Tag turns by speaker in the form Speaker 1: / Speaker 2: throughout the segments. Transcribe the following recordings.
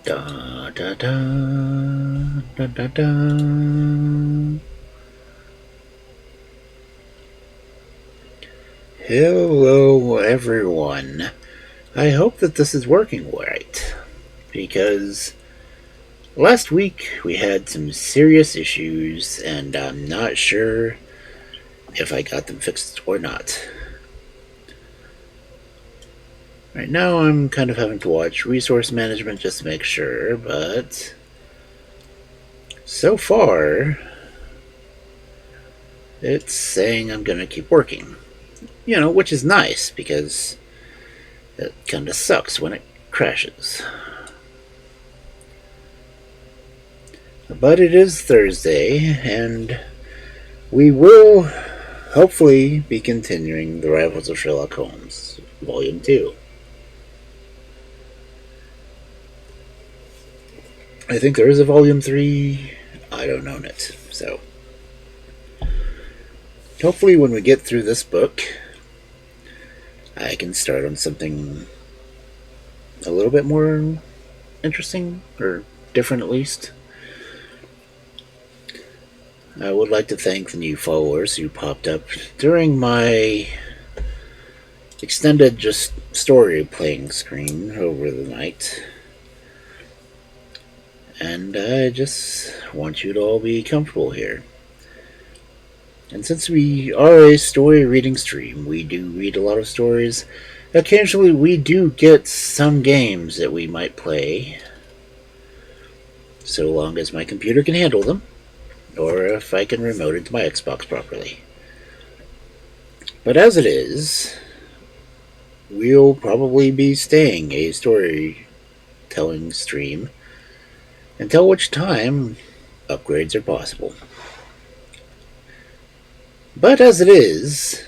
Speaker 1: Da da da da da da. Hello, everyone. I hope that this is working right, because last week we had some serious issues, and I'm not sure if I got them fixed or not. Right now, I'm kind of having to watch resource management just to make sure, but so far, it's saying I'm gonna keep working. Which is nice because it kinda sucks when it crashes. But it is Thursday, and we will hopefully be continuing The Rivals of Sherlock Holmes, Volume 2. I think there is a Volume 3. I don't own it, so hopefully when we get through this book, I can start on something a little bit more interesting, or different at least. I would like to thank the new followers who popped up during my extended just story playing screen over the night. And I just want you to all be comfortable here. And since we are a story reading stream, we do read a lot of stories. Occasionally we do get some games that we might play, so long as my computer can handle them, or if I can remote into my Xbox properly. But as it is, we'll probably be staying a storytelling stream until which time upgrades are possible. But as it is,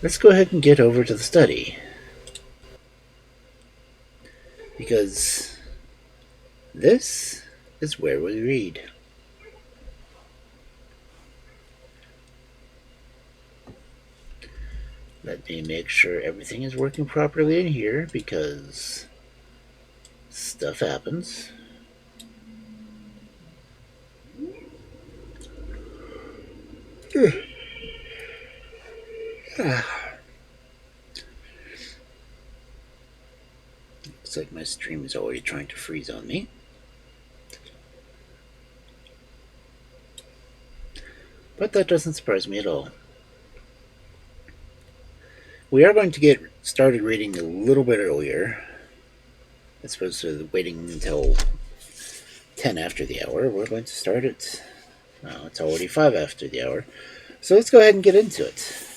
Speaker 1: let's go ahead and get over to the study, because this is where we read. Let me make sure everything is working properly in here, because stuff happens. Looks like my stream is already trying to freeze on me. But that doesn't surprise me at all. We are going to get started reading a little bit earlier, as opposed to waiting until 10 after the hour. We're going to start at, well, it's already 5 after the hour. So let's go ahead and get into it.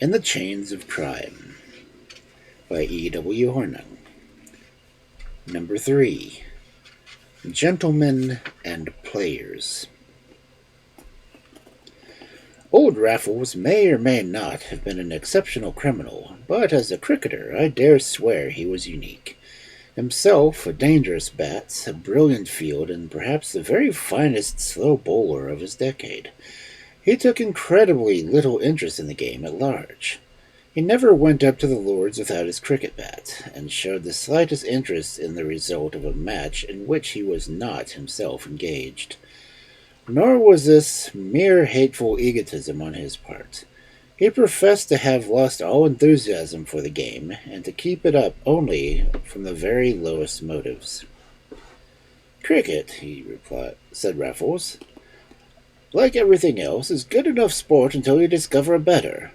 Speaker 1: In the Chains of Crime by E.W. Hornung. Number 3. Gentlemen and Players. Old Raffles may or may not have been an exceptional criminal, but as a cricketer I dare swear he was unique. Himself a dangerous bat, a brilliant field, and perhaps the very finest slow bowler of his decade, he took incredibly little interest in the game at large. He never went up to the Lords without his cricket bat, and showed the slightest interest in the result of a match in which he was not himself engaged. Nor was this mere hateful egotism on his part. He professed to have lost all enthusiasm for the game, and to keep it up only from the very lowest motives. Cricket, said Raffles, like everything else, is good enough sport until you discover a better.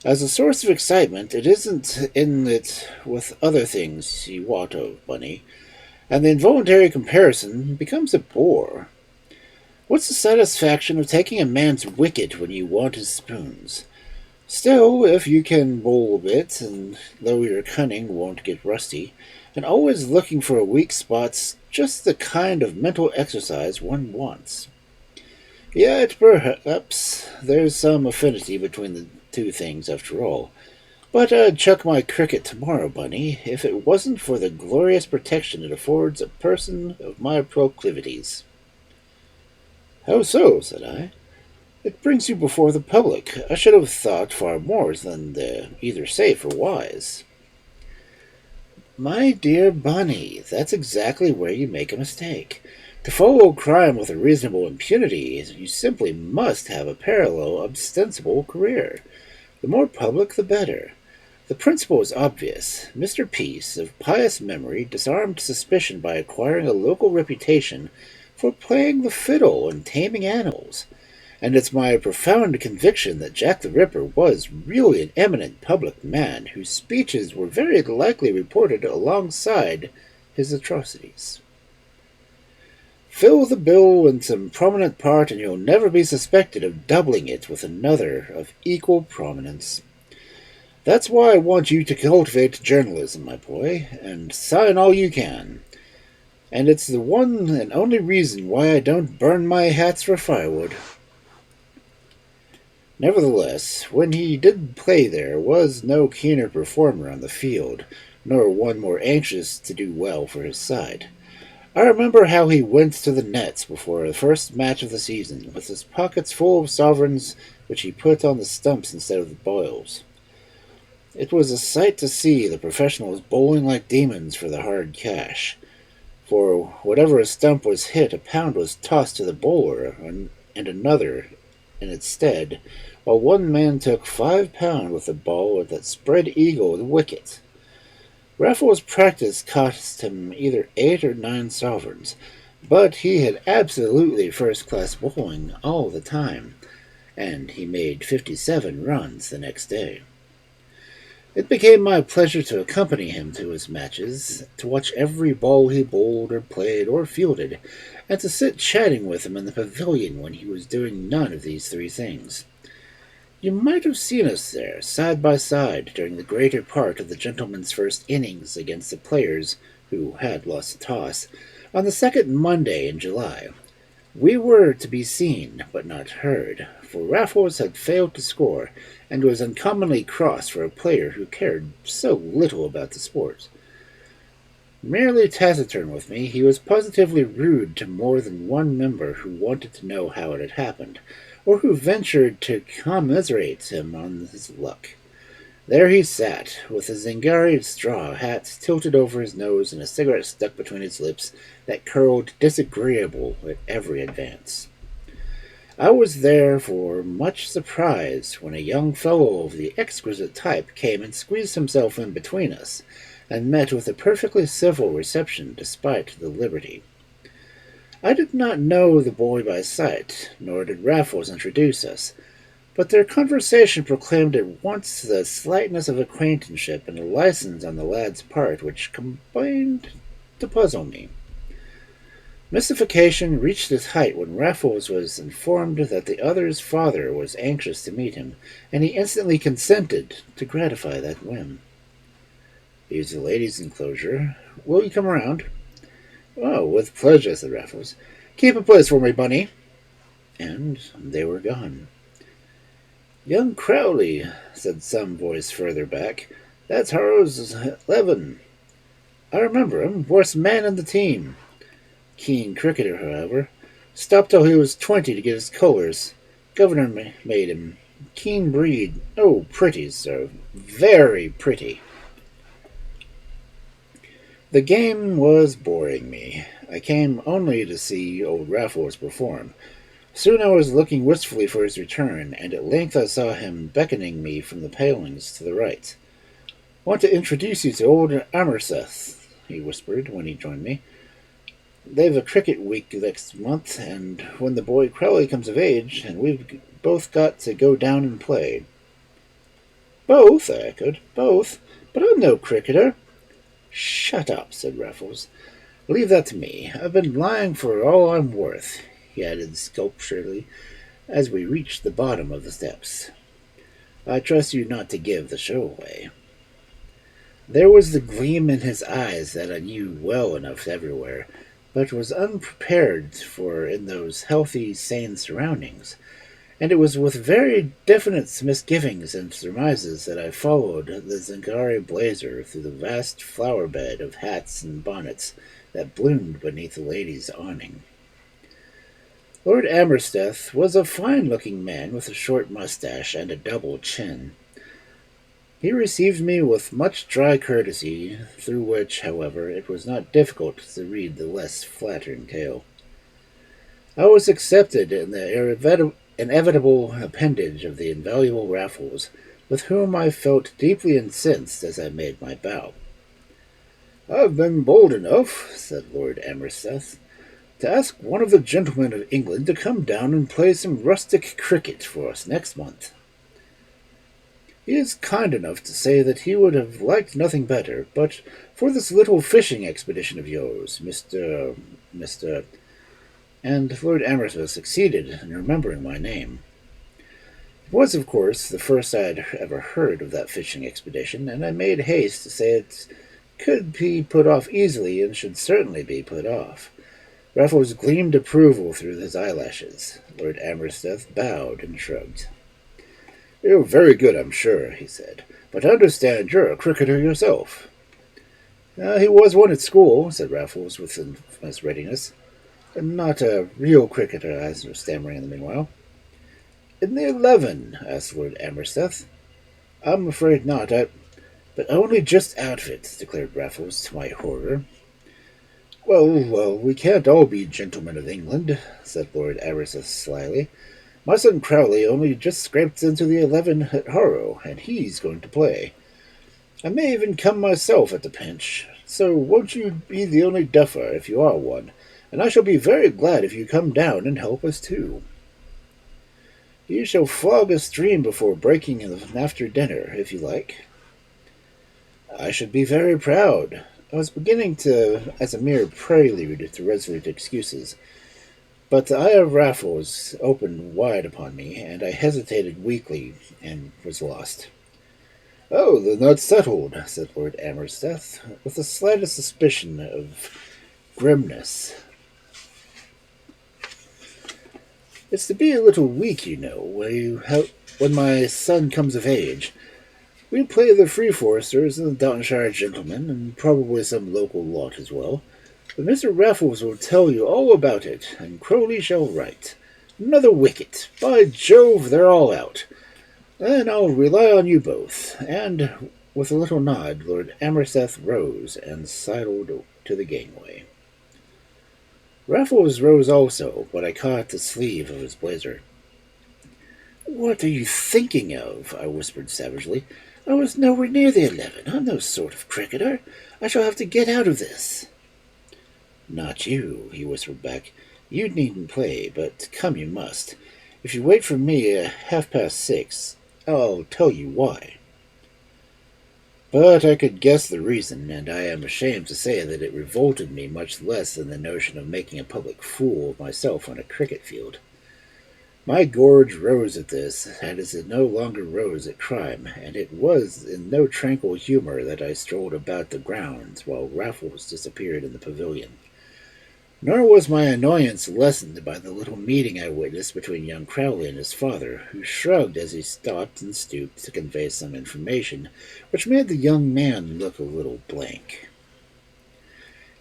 Speaker 1: As a source of excitement, it isn't in it with other things you wot of, Bunny, and the involuntary comparison becomes a bore. What's the satisfaction of taking a man's wicket when you want his spoons? Still, if you can bowl a bit, and though your cunning won't get rusty, and always looking for weak spots, just the kind of mental exercise one wants. Yet perhaps there's some affinity between the two things after all. But I'd chuck my cricket tomorrow, Bunny, if it wasn't for the glorious protection it affords a person of my proclivities. How so? Said I. It brings you before the public. I should have thought far more than either safe or wise. My dear Bunny, that's exactly where you make a mistake. To follow crime with a reasonable impunity, you simply must have a parallel, ostensible career. The more public, the better. The principle is obvious. Mr. Peace, of pious memory, disarmed suspicion by acquiring a local reputation for playing the fiddle and taming animals. And it's my profound conviction that Jack the Ripper was really an eminent public man whose speeches were very likely reported alongside his atrocities. Fill the bill in some prominent part, and you'll never be suspected of doubling it with another of equal prominence. That's why I want you to cultivate journalism, my boy, and sign all you can. And it's the one and only reason why I don't burn my hats for firewood. Nevertheless, when he did play there was no keener performer on the field, nor one more anxious to do well for his side. I remember how he went to the nets before the first match of the season, with his pockets full of sovereigns which he put on the stumps instead of the boils. It was a sight to see the professionals bowling like demons for the hard cash. For whatever a stump was hit, a pound was tossed to the bowler, and another in its stead, while one man took £5 with the ball that spread eagle the wicket. Raffles' practice cost him either 8 or 9 sovereigns, but he had absolutely first-class bowling all the time, and he made 57 runs the next day. It became my pleasure to accompany him to his matches, to watch every ball he bowled or played or fielded, and to sit chatting with him in the pavilion when he was doing none of these three things. You might have seen us there, side by side, during the greater part of the gentleman's first innings against the players who had lost the toss, on the second Monday in July. We were to be seen, but not heard, for Raffles had failed to score, and was uncommonly cross for a player who cared so little about the sport. Merely taciturn with me, he was positively rude to more than one member who wanted to know how it had happened, or who ventured to commiserate him on his luck. There he sat, with a Zingari straw hat tilted over his nose and a cigarette stuck between his lips that curled disagreeable at every advance. I was therefore much surprised when a young fellow of the exquisite type came and squeezed himself in between us, and met with a perfectly civil reception despite the liberty. I did not know the boy by sight, nor did Raffles introduce us, but their conversation proclaimed at once the slightness of acquaintanceship and a license on the lad's part which combined to puzzle me. Mystification reached its height when Raffles was informed that the other's father was anxious to meet him, and he instantly consented to gratify that whim. "Here's the ladies' enclosure. Will you come around?" "Oh, with pleasure," said Raffles. "Keep a place for me, Bunny." And they were gone. "Young Crowley," said some voice further back. "That's Harrow's 11. I remember him. Worst man in the team. Keen cricketer, however. Stopped till he was 20 to get his colours. Governor made him. Keen breed. Oh, pretty, sir. Very pretty." The game was boring me. I came only to see old Raffles perform. Soon I was looking wistfully for his return, and at length I saw him beckoning me from the palings to the right. "Want to introduce you to old Amerseth," he whispered when he joined me. "They've a cricket week next month, and when the boy Crowley comes of age, and we've both got to go down and play." "Both?" I echoed. "Both? But I'm no cricketer." "Shut up," said Raffles. "Leave that to me. I've been lying for all I'm worth," he added sculpturally, as we reached the bottom of the steps. "I trust you not to give the show away." There was the gleam in his eyes that I knew well enough everywhere, but was unprepared for in those healthy, sane surroundings, and it was with very definite misgivings and surmises that I followed the Zingari blazer through the vast flower bed of hats and bonnets that bloomed beneath the ladies' awning. Lord Amersteth was a fine-looking man with a short mustache and a double chin. He received me with much dry courtesy, through which, however, it was not difficult to read the less flattering tale. I was accepted in the inevitable appendage of the invaluable Raffles, with whom I felt deeply incensed as I made my bow. "I've been bold enough," said Lord Amersteth, "to ask one of the gentlemen of England to come down and play some rustic cricket for us next month. He is kind enough to say that he would have liked nothing better, but for this little fishing expedition of yours, Mr. And Lord Amersteth succeeded in remembering my name. It was, of course, the first I had ever heard of that fishing expedition, and I made haste to say it could be put off easily and should certainly be put off. Raffles gleamed approval through his eyelashes. Lord Amersteth bowed and shrugged. "You're very good, I'm sure," he said, "but I understand you're a cricketer yourself." "He was one at school," said Raffles with infamous readiness. "Not a real cricketer," I was stammering in the meanwhile. "In the 11?" asked Lord Amersteth. "I'm afraid not. But only just out of it," declared Raffles, to my horror. Well, we can't all be gentlemen of England," said Lord Amersteth slyly. "My son Crowley only just scraped into the 11 at Harrow, and he's going to play. I may even come myself at the pinch, so won't you be the only duffer if you are one, and I shall be very glad if you come down and help us too. You shall flog a stream before breaking after dinner, if you like." "I should be very proud." I was beginning as a mere prelude to resolute excuses, but the eye of Raffles opened wide upon me, and I hesitated weakly and was lost. "Oh, then that's settled," said Lord Amersteth, with the slightest suspicion of grimness. "It's to be a little weak, you know, when my son comes of age. We'll play the Free Foresters and the Downshire Gentlemen, and probably some local lot as well. But Mr. Raffles will tell you all about it, and Crowley shall write. Another wicket! By Jove, they're all out. Then I'll rely on you both." And with a little nod, Lord Amersteth rose and sidled to the gangway. Raffles rose also, but I caught the sleeve of his blazer. "What are you thinking of?" I whispered savagely. "I was nowhere near the 11. I'm no sort of cricketer. I shall have to get out of this." "Not you," he whispered back. "You needn't play, but come you must. If you wait for me at 6:30, I'll tell you why." But I could guess the reason, and I am ashamed to say that it revolted me much less than the notion of making a public fool of myself on a cricket field. My gorge rose at this, as it no longer rose at crime, and it was in no tranquil humor that I strolled about the grounds while Raffles disappeared in the pavilion. Nor was my annoyance lessened by the little meeting I witnessed between young Crowley and his father, who shrugged as he stopped and stooped to convey some information, which made the young man look a little blank.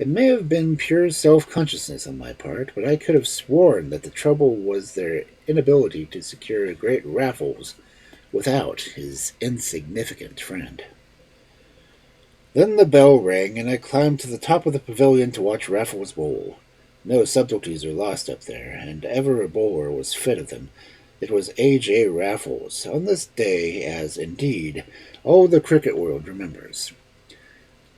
Speaker 1: It may have been pure self-consciousness on my part, but I could have sworn that the trouble was their inability to secure a great Raffles without his insignificant friend. Then the bell rang, and I climbed to the top of the pavilion to watch Raffles bowl. No subtleties are lost up there, and ever a bowler was fit of them. It was A.J. Raffles, on this day, as, indeed, all the cricket world remembers.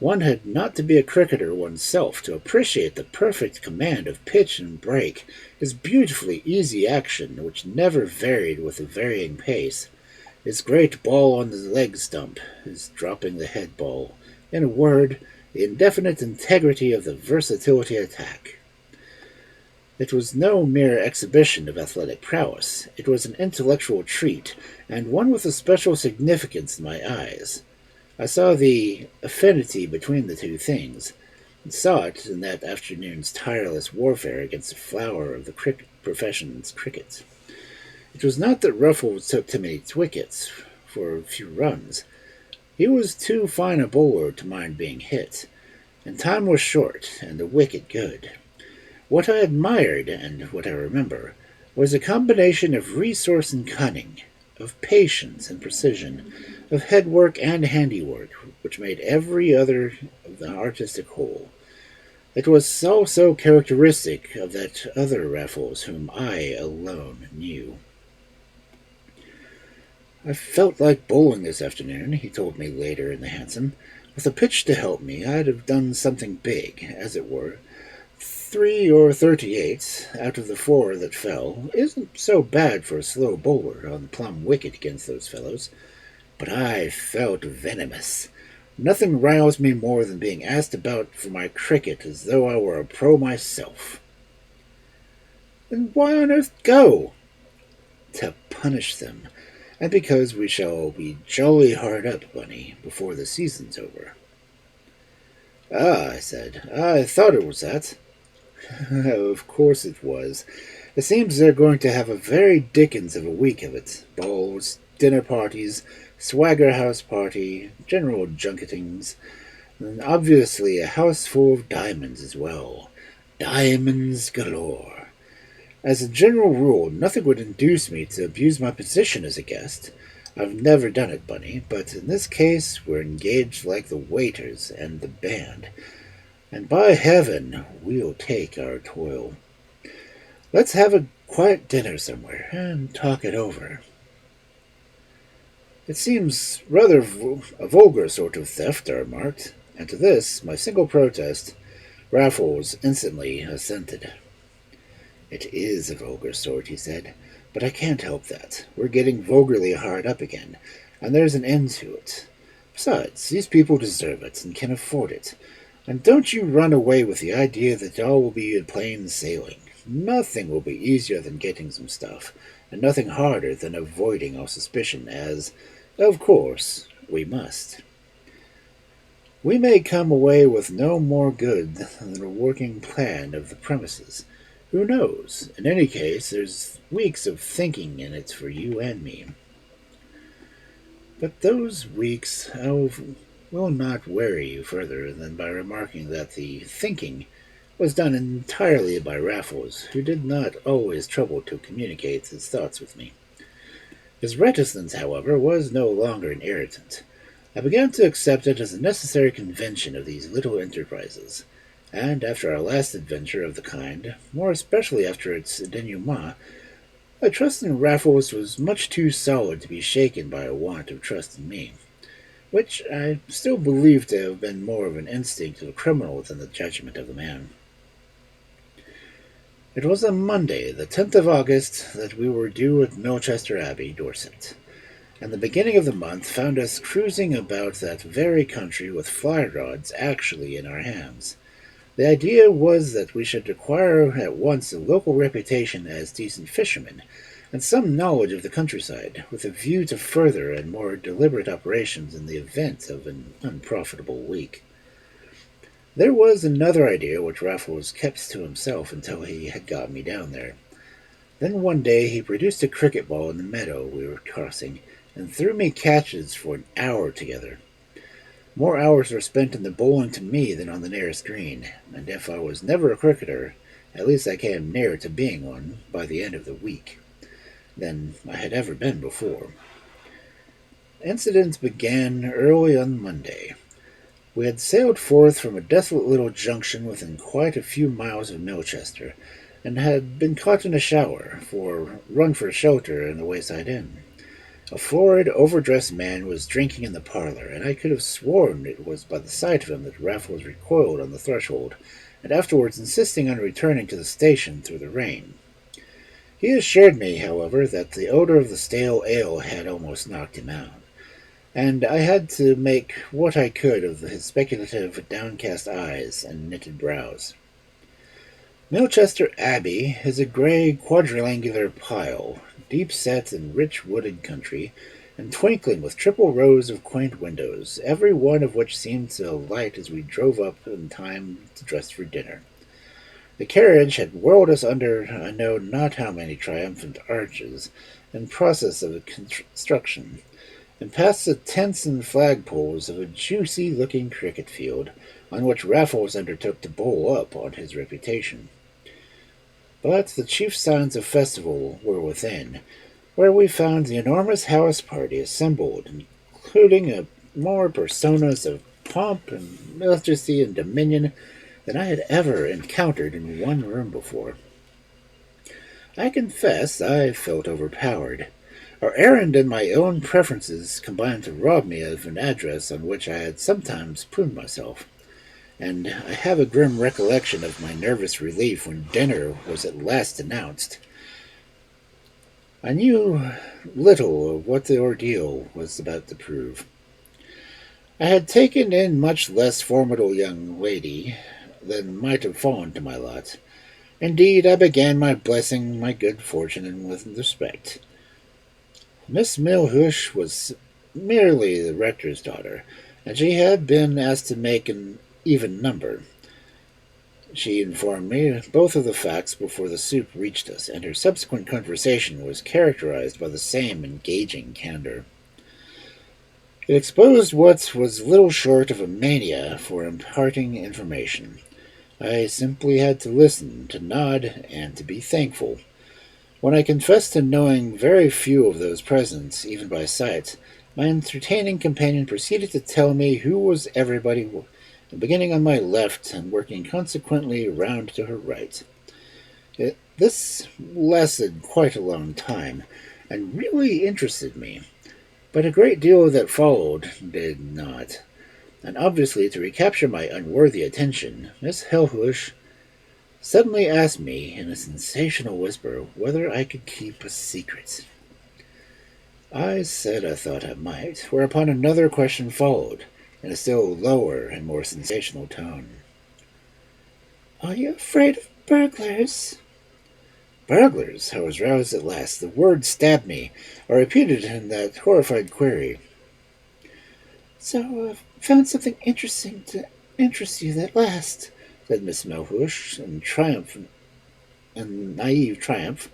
Speaker 1: One had not to be a cricketer oneself to appreciate the perfect command of pitch and break, his beautifully easy action, which never varied with a varying pace, his great ball on the leg stump, his dropping the head ball, in a word, the indefinite integrity of the versatility attack. It was no mere exhibition of athletic prowess. It was an intellectual treat, and one with a special significance in my eyes. I saw the affinity between the two things, and saw it in that afternoon's tireless warfare against the flower of the profession's cricket. It was not that Ruffles took too many wickets for a few runs. He was too fine a bowler to mind being hit, and time was short, and the wicket good. What I admired, and what I remember, was a combination of resource and cunning, of patience and precision, of headwork and handiwork, which made every other of the artistic whole. It was so characteristic of that other Raffles whom I alone knew. I felt like bowling this afternoon, he told me later in the hansom. With a pitch to help me, I'd have done something big, as it were. 3 or 38 out of the 4 that fell isn't so bad for a slow bowler on the plumb wicket against those fellows. But I felt venomous. Nothing roused me more than being asked about for my cricket as though I were a pro myself. Then why on earth go? To punish them, and because we shall be jolly hard up, Bunny, before the season's over. Ah, I said, I thought it was that. Of course it was. It seems they're going to have a very dickens of a week of it. Balls, dinner parties, swagger house party, general junketings, and obviously a house full of diamonds as well. Diamonds galore. As a general rule, nothing would induce me to abuse my position as a guest. I've never done it, Bunny, but in this case we're engaged like the waiters and the band. And by heaven, we'll take our toil. Let's have a quiet dinner somewhere and talk it over. It seems rather a vulgar sort of theft, I remarked, and to this, my single protest, Raffles instantly assented. It is a vulgar sort, he said, but I can't help that. We're getting vulgarly hard up again, and there's an end to it. Besides, these people deserve it and can afford it. And don't you run away with the idea that all will be plain sailing. Nothing will be easier than getting some stuff, and nothing harder than avoiding all suspicion, as, of course, we must. We may come away with no more good than a working plan of the premises. Who knows? In any case, there's weeks of thinking in it for you and me. But those weeks will not weary you further than by remarking that the thinking was done entirely by Raffles, who did not always trouble to communicate his thoughts with me. His reticence, however, was no longer an irritant. I began to accept it as a necessary convention of these little enterprises, and after our last adventure of the kind, more especially after its denouement, my trust in Raffles was much too solid to be shaken by a want of trust in me, which I still believe to have been more of an instinct of a criminal than the judgment of a man. It was on Monday, the 10th of August, that we were due at Milchester Abbey, Dorset, and the beginning of the month found us cruising about that very country with fly rods actually in our hands. The idea was that we should acquire at once a local reputation as decent fishermen, and some knowledge of the countryside, with a view to further and more deliberate operations in the event of an unprofitable week. There was another idea which Raffles kept to himself until he had got me down there. Then one day he produced a cricket ball in the meadow we were crossing, and threw me catches for an hour together. More hours were spent in the bowling to me than on the nearest green, and if I was never a cricketer, at least I came nearer to being one by the end of the week than I had ever been before. Incidents began early on Monday. We had sailed forth from a desolate little junction within quite a few miles of Milchester, and had been caught in a shower, run for shelter in the wayside inn. A florid, overdressed man was drinking in the parlor, and I could have sworn it was by the sight of him that Raffles recoiled on the threshold, and afterwards insisting on returning to the station through the rain. He assured me, however, that the odor of the stale ale had almost knocked him out, and I had to make what I could of his speculative, downcast eyes and knitted brows. Milchester Abbey is a grey quadrangular pile, deep-set in rich wooded country, and twinkling with triple rows of quaint windows, every one of which seemed to light as we drove up in time to dress for dinner. The carriage had whirled us under I know not how many triumphant arches, in process of construction, and past the tents and flagpoles of a juicy-looking cricket field, on which Raffles undertook to bowl up on his reputation. but the chief signs of festival were within, where we found the enormous house party assembled, including more personas of pomp and majesty and dominion than I had ever encountered in one room before. I confess I felt overpowered. Our errand and my own preferences combined to rob me of an address on which I had sometimes plumed myself, and I have a grim recollection of my nervous relief when dinner was at last announced. I knew little of what the ordeal was about to prove. I had taken in much less formidable young lady than might have fallen to my lot. Indeed, I began by blessing my good fortune with respect. Miss Milhush was merely the rector's daughter, and she had been asked to make an even number. She informed me both of the facts before the soup reached us, and her subsequent conversation was characterized by the same engaging candor. It exposed what was little short of a mania for imparting information. I simply had to listen, to nod, and to be thankful. When I confessed to knowing very few of those present, even by sight, my entertaining companion proceeded to tell me who was everybody, beginning on my left and working consequently round to her right. This lasted quite a long time, and really interested me, but a great deal that followed did not. And obviously, to recapture my unworthy attention, Miss Helhush suddenly asked me in a sensational whisper whether I could keep a secret. I said I thought I might, whereupon another question followed, in a still lower and more sensational tone. Are you afraid of burglars? Burglars? I was roused at last. The word stabbed me. I repeated in that horrified query. So I've found something interesting to interest you at last, said Miss Melhush in triumph and naive triumph.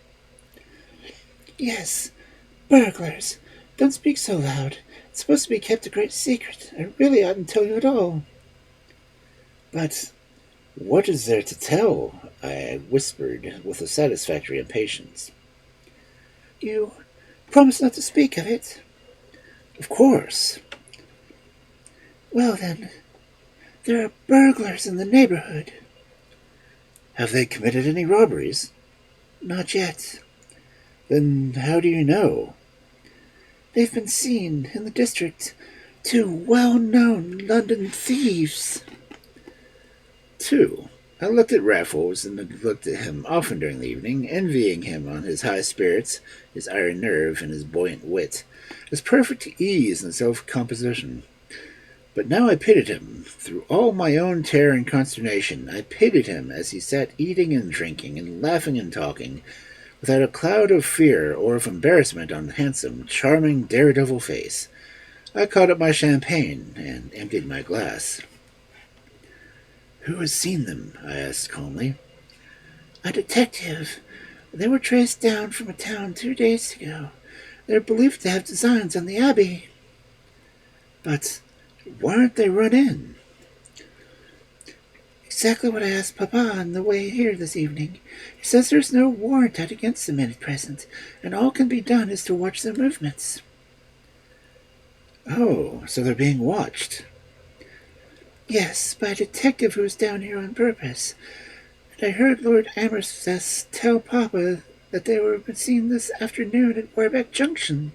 Speaker 1: Yes, burglars. Don't speak so loud. It's supposed to be kept a great secret. I really oughtn't tell you at all. But what is there to tell? I whispered with a satisfactory impatience. You promise not to speak of it? Of course. Well then, there are burglars in the neighborhood. Have they committed any robberies? Not yet. Then how do you know? They've been seen in the district. Two well-known London thieves. Two. I looked at Raffles and had looked at him often during the evening, envying him on his high spirits, his iron nerve, and his buoyant wit, his perfect ease and self-composition. But now I pitied him. Through all my own terror and consternation, I pitied him as he sat eating and drinking and laughing and talking, without a cloud of fear or of embarrassment on the handsome, charming, daredevil face. I caught up my champagne and emptied my glass. Who has seen them? I asked calmly. A detective. They were traced down from a town 2 days ago. They're believed to have designs on the Abbey. But why aren't they run in? Exactly what I asked Papa on the way here this evening. He says there's no warrant out against them at present, and all can be done is to watch their movements. Oh, so they're being watched. Yes, by a detective who was down here on purpose. And I heard Lord Amersteth tell Papa that they were seen this afternoon at Warbeck Junction.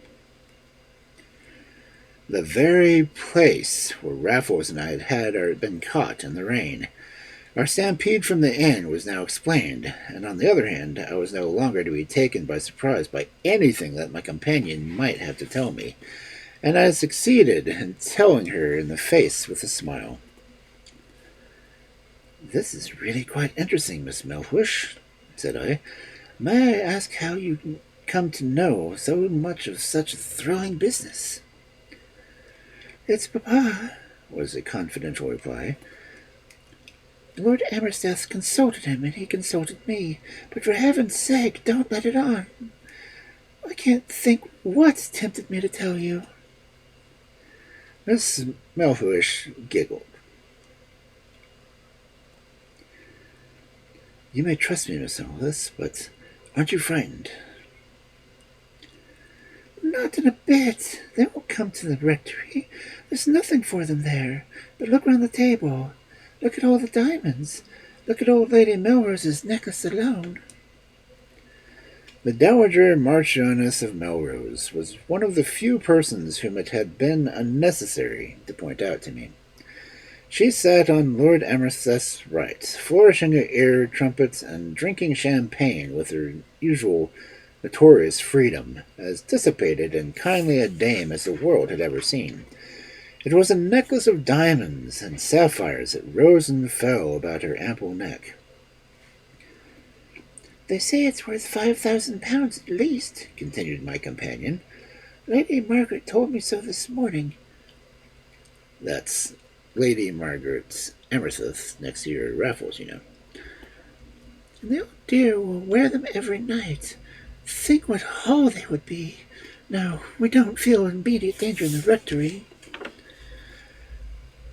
Speaker 1: The very place where Raffles and I had been caught in the rain. Our stampede from the inn was now explained, and on the other hand, I was no longer to be taken by surprise by anything that my companion might have to tell me, and I succeeded in telling her in the face with a smile. This is really quite interesting, Miss Melhush, said I. May I ask how you come to know so much of such a thrilling business? It's Papa, was the confidential reply. Lord Amersteth consulted him, and he consulted me. But for heaven's sake, don't let it on. I can't think what tempted me to tell you. Miss Melhush giggled. You may trust me, Miss Alice, but aren't you frightened? Not in a bit. They won't come to the rectory. There's nothing for them there. But look round the table. Look at all the diamonds. Look at old Lady Melrose's necklace alone. The Dowager Marchioness of Melrose was one of the few persons whom it had been unnecessary to point out to me. She sat on Lord Amersheth's right, flourishing her ear trumpets and drinking champagne with her usual notorious freedom, as dissipated and kindly a dame as the world had ever seen. It was a necklace of diamonds and sapphires that rose and fell about her ample neck. They say it's worth £5,000 at least, continued my companion. Lady Margaret told me so this morning. That's Lady Margaret Amersheth, next to your Raffles, you know. And the old dear will wear them every night. Think what haul they would be. No, we don't feel immediate danger in the rectory.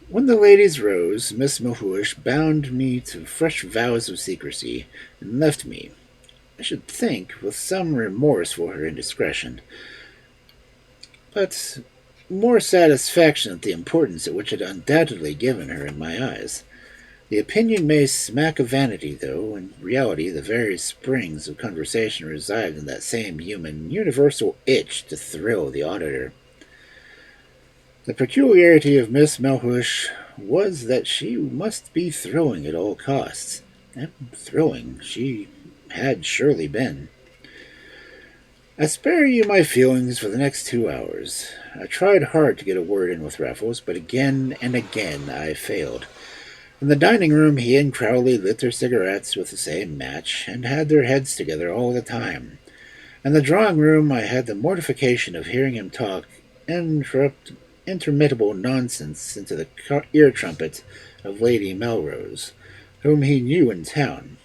Speaker 1: When the ladies rose, Miss Melhuish bound me to fresh vows of secrecy, and left me, I should think, with some remorse for her indiscretion, but more satisfaction at the importance at which it undoubtedly given her in my eyes. The opinion may smack of vanity, though in reality the very springs of conversation reside in that same human, universal itch to thrill the auditor. The peculiarity of Miss Melhuish was that she must be thrilling at all costs, and thrilling she had surely been. I spare you my feelings for the next 2 hours. I tried hard to get a word in with Raffles, but again and again I failed. In the dining room, he and Crowley lit their cigarettes with the same match, and had their heads together all the time. In the drawing room, I had the mortification of hearing him talk interminable nonsense into the ear trumpet of Lady Melrose, whom he knew in town.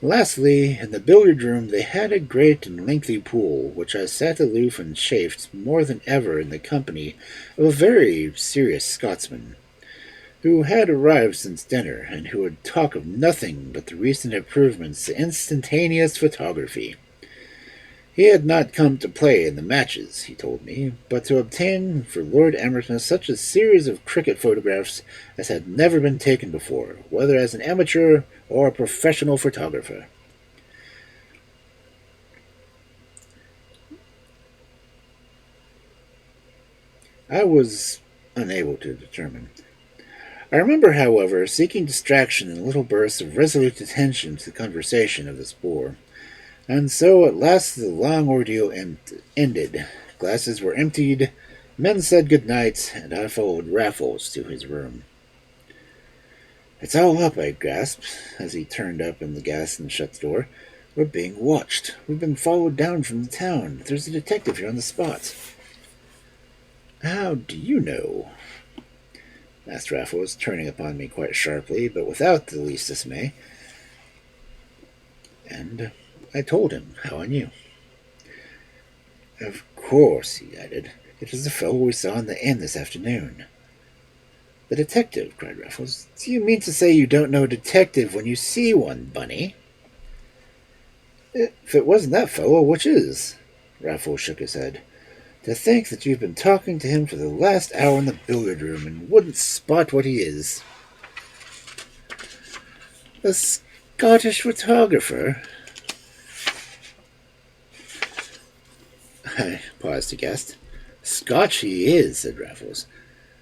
Speaker 1: Lastly, in the billiard room they had a great and lengthy pool, which I sat aloof and chafed more than ever in the company of a very serious Scotsman, who had arrived since dinner, and who would talk of nothing but the recent improvements to instantaneous photography. He had not come to play in the matches, he told me, but to obtain for Lord Amersheth such a series of cricket photographs as had never been taken before, whether as an amateur or a professional photographer. I was unable to determine. I remember, however, seeking distraction in little bursts of resolute attention to the conversation of this bore. And so at last the long ordeal ended. Glasses were emptied, men said good night, and I followed Raffles to his room. It's all up, I gasped, as he turned up in the gas and shut the door. We're being watched. We've been followed down from the town. There's a detective here on the spot. How do you know? Asked Raffles, turning upon me quite sharply, but without the least dismay. And I told him how I knew. Of course, he added. It is the fellow we saw in the inn this afternoon. The detective, cried Raffles. Do you mean to say you don't know a detective when you see one, Bunny? If it wasn't that fellow, which is? Raffles shook his head. To think that you've been talking to him for the last hour in the billiard room and wouldn't spot what he is. A Scottish photographer? I paused aghast. Scotch he is, said Raffles.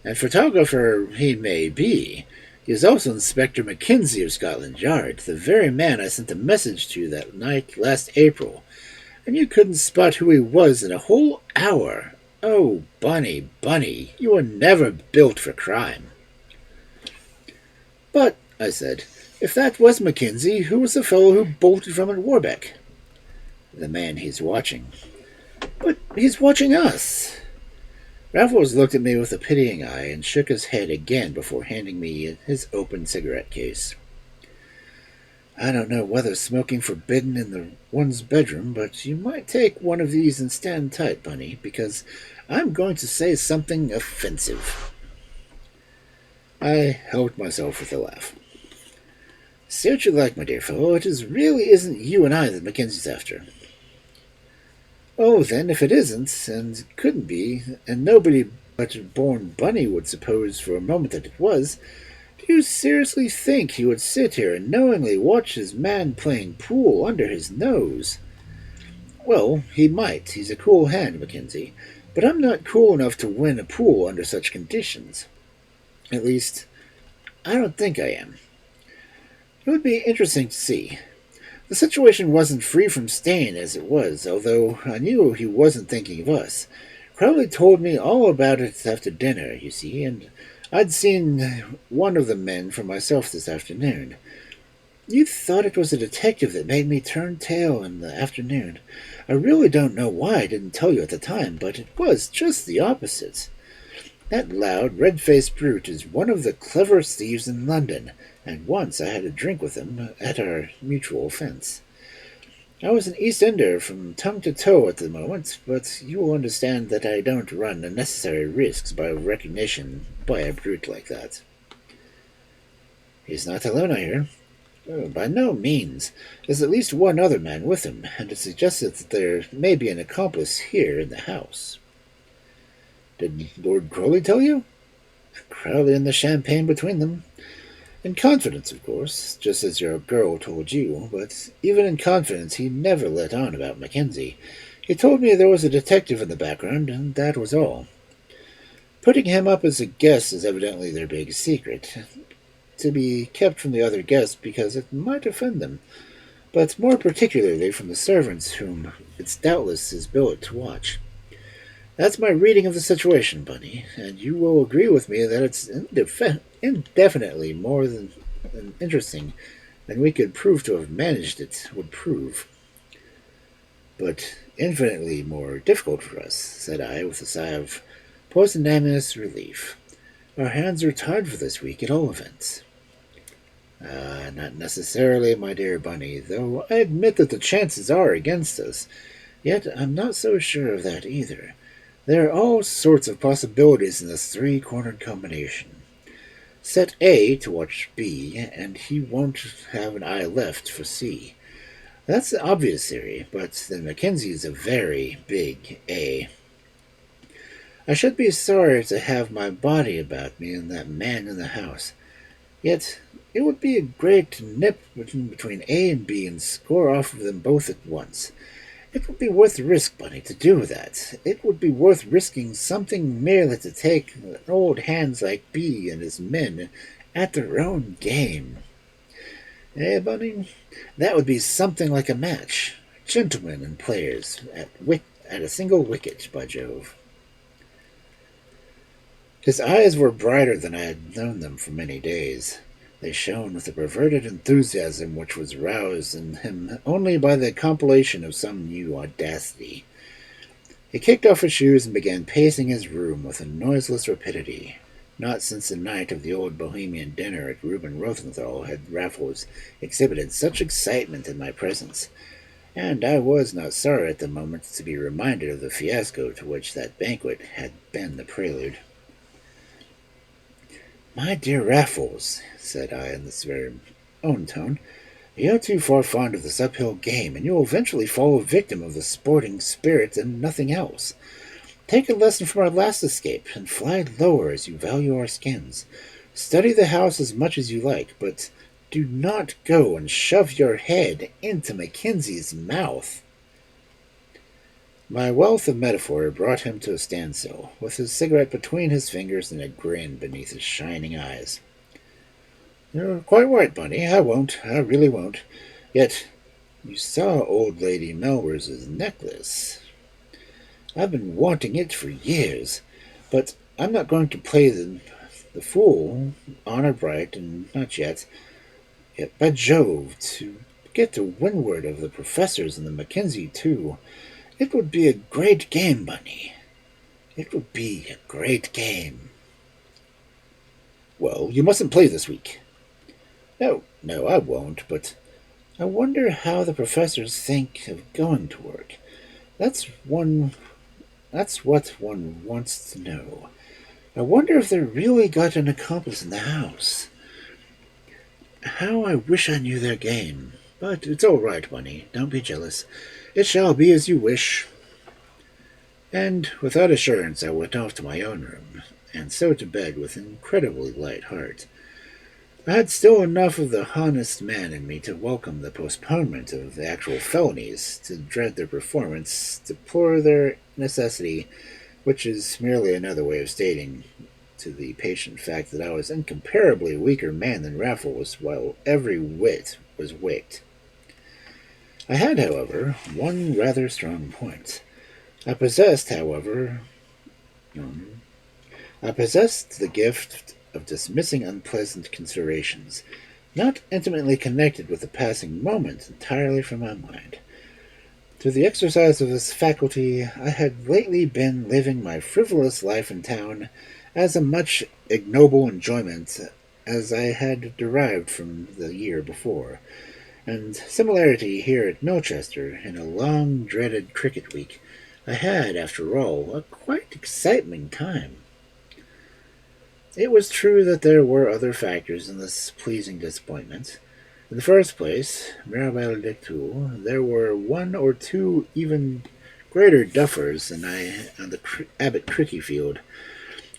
Speaker 1: And photographer he may be. He is also Inspector Mackenzie of Scotland Yard, the very man I sent a message to that night last April. And you couldn't spot who he was in a whole hour. Oh, Bunny, Bunny, you were never built for crime. But, I said, if that was Mackenzie, who was the fellow who bolted from at Warbeck? The man he's watching. But he's watching us. Raffles looked at me with a pitying eye and shook his head again before handing me his open cigarette case. I don't know whether smoking forbidden in one's bedroom, but you might take one of these and stand tight, Bunny, because I'm going to say something offensive. I helped myself with a laugh. Say what you like, my dear fellow, really isn't you and I that Mackenzie's after. Oh, then, if it isn't, and couldn't be, and nobody but a born bunny would suppose for a moment that it was, do you seriously think he would sit here and knowingly watch his man playing pool under his nose? Well, he might. He's a cool hand, Mackenzie. But I'm not cool enough to win a pool under such conditions. At least, I don't think I am. It would be interesting to see. The situation wasn't free from stain as it was, although I knew he wasn't thinking of us. Crowley told me all about it after dinner, you see, and I'd seen one of the men for myself this afternoon. You thought it was a detective that made me turn tail in the afternoon. I really don't know why I didn't tell you at the time, but it was just the opposite. That loud, red-faced brute is one of the cleverest thieves in London, and once I had a drink with him at our mutual fence. I was an East Ender from tongue to toe at the moment, but you will understand that I don't run unnecessary risks by recognition by a brute like that. He's not alone, I hear. Oh, by no means. There's at least one other man with him, and it suggested that there may be an accomplice here in the house. Did Lord Crowley tell you? Crowley and the champagne between them. In confidence, of course, just as your girl told you, but even in confidence he never let on about Mackenzie. He told me there was a detective in the background, and that was all. Putting him up as a guest is evidently their big secret, to be kept from the other guests because it might offend them, but more particularly from the servants whom it's doubtless his billet to watch. That's my reading of the situation, Bunny, and you will agree with me that it's indefinitely more than interesting than we could prove to have managed it would prove. But infinitely more difficult for us, said I, with a sigh of pusillanimous relief. Our hands are tied for this week, at all events. Not necessarily, my dear Bunny, though I admit that the chances are against us. Yet I'm not so sure of that either. There are all sorts of possibilities in this three-cornered combination. Set A to watch B, and he won't have an eye left for C. That's the obvious theory, but then Mackenzie is a very big A. I should be sorry to have my body about me and that man in the house. Yet it would be a great nip between A and B and score off of them both at once. It would be worth the risk, Bunny, to do that. It would be worth risking something merely to take old hands like B and his men at their own game. Eh, Bunny? That would be something like a match. Gentlemen and players at a single wicket, by Jove. His eyes were brighter than I had known them for many days. They shone with a perverted enthusiasm which was roused in him only by the compilation of some new audacity. He kicked off his shoes and began pacing his room with a noiseless rapidity. Not since the night of the old Bohemian dinner at Reuben Rothenthal had Raffles exhibited such excitement in my presence, and I was not sorry at the moment to be reminded of the fiasco to which that banquet had been the prelude. My dear Raffles, said I in this very own tone, you're too far fond of this uphill game, and you'll eventually fall a victim of the sporting spirit and nothing else. Take a lesson from our last escape, and fly lower as you value our skins. Study the house as much as you like, but do not go and shove your head into Mackenzie's mouth. My wealth of metaphor brought him to a standstill, with his cigarette between his fingers and a grin beneath his shining eyes. You're quite right, Bunny. I won't. I really won't. Yet, you saw old Lady Melrose's necklace. I've been wanting it for years, but I'm not going to play the fool, honor bright, and not yet. Yet, by Jove, to get to windward of the professors and the Mackenzie, too. It would be a great game, Bunny. It would be a great game. Well, you mustn't play this week. No, I won't, but I wonder how the professors think of going to work. That's what one wants to know. I wonder if they really got an accomplice in the house. How I wish I knew their game. But it's all right, Bunny. Don't be jealous. It shall be as you wish. And with that assurance, I went off to my own room, and so to bed with an incredibly light heart. I had still enough of the honest man in me to welcome the postponement of the actual felonies, to dread their performance, deplore their necessity, which is merely another way of stating to the patient fact that I was incomparably a weaker man than Raffles, while every wit was wicked. I had, however, one rather strong point. I possessed, however, um, I possessed the gift of dismissing unpleasant considerations, not intimately connected with the passing moment, entirely from my mind. Through the exercise of this faculty, I had lately been living my frivolous life in town as a much ignoble enjoyment as I had derived from the year before, and similarity here at Milchester, in a long-dreaded cricket week, I had, after all, a quite exciting time. It was true that there were other factors in this pleasing disappointment. In the first place, mirabile dictu, there were one or two even greater duffers than I on the Abbot Cricky field.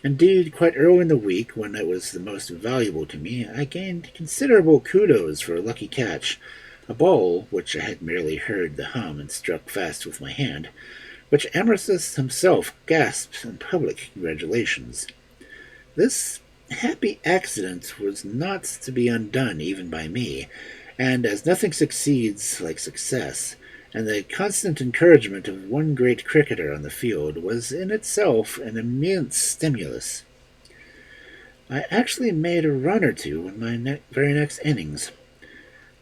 Speaker 1: Indeed, quite early in the week, when it was the most valuable to me, I gained considerable kudos for a lucky catch, a ball which I had merely heard the hum and struck fast with my hand, which Amorous himself gasped in public congratulations. This happy accident was not to be undone even by me, and as nothing succeeds like success, and the constant encouragement of one great cricketer on the field was in itself an immense stimulus. I actually made a run or two in my very next innings.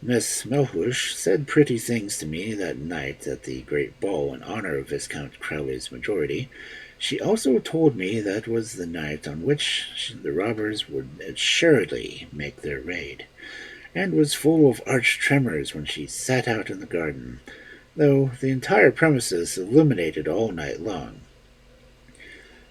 Speaker 1: Miss Melhuish said pretty things to me that night at the great ball in honor of Viscount Crowley's majority. She also told me that was the night on which the robbers would assuredly make their raid, and was full of arch tremors when she sat out in the garden, though the entire premises illuminated all night long.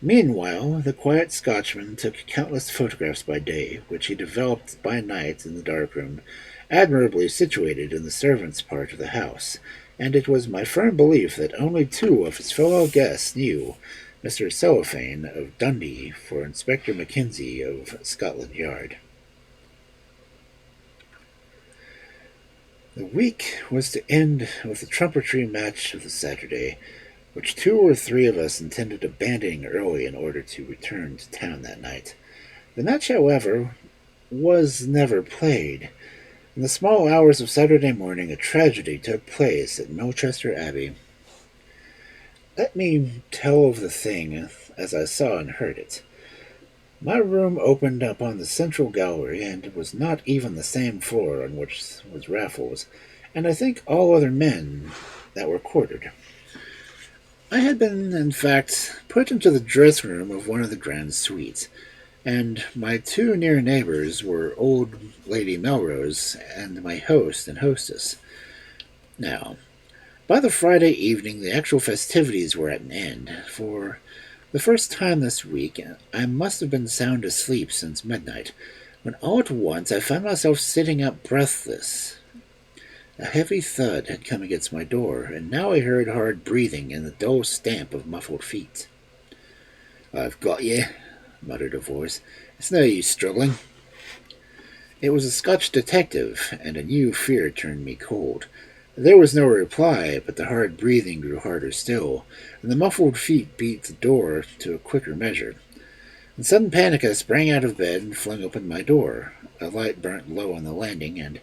Speaker 1: Meanwhile, the quiet Scotchman took countless photographs by day, which he developed by night in the darkroom, admirably situated in the servants' part of the house, and it was my firm belief that only two of his fellow guests knew Mr. Cellophane of Dundee for Inspector Mackenzie of Scotland Yard. The week was to end with the trumpetry match of the Saturday, which two or three of us intended abandoning early in order to return to town that night. The match, however, was never played. In the small hours of Saturday morning, a tragedy took place at Milchester Abbey. Let me tell of the thing as I saw and heard it. My room opened upon the central gallery, and it was not even the same floor on which was Raffles, and I think all other men that were quartered. I had been, in fact, put into the dressing room of one of the grand suites, and my two near neighbors were old Lady Melrose and my host and hostess. Now, by the Friday evening, the actual festivities were at an end. For the first time this week, I must have been sound asleep since midnight, when all at once I found myself sitting up breathless. A heavy thud had come against my door, and now I heard hard breathing and the dull stamp of muffled feet. "I've got ye," muttered a voice. "It's no use struggling." It was a Scotch detective, and a new fear turned me cold. There was no reply, but the hard breathing grew harder still, and the muffled feet beat the door to a quicker measure. In sudden panic I sprang out of bed and flung open my door. A light burnt low on the landing, and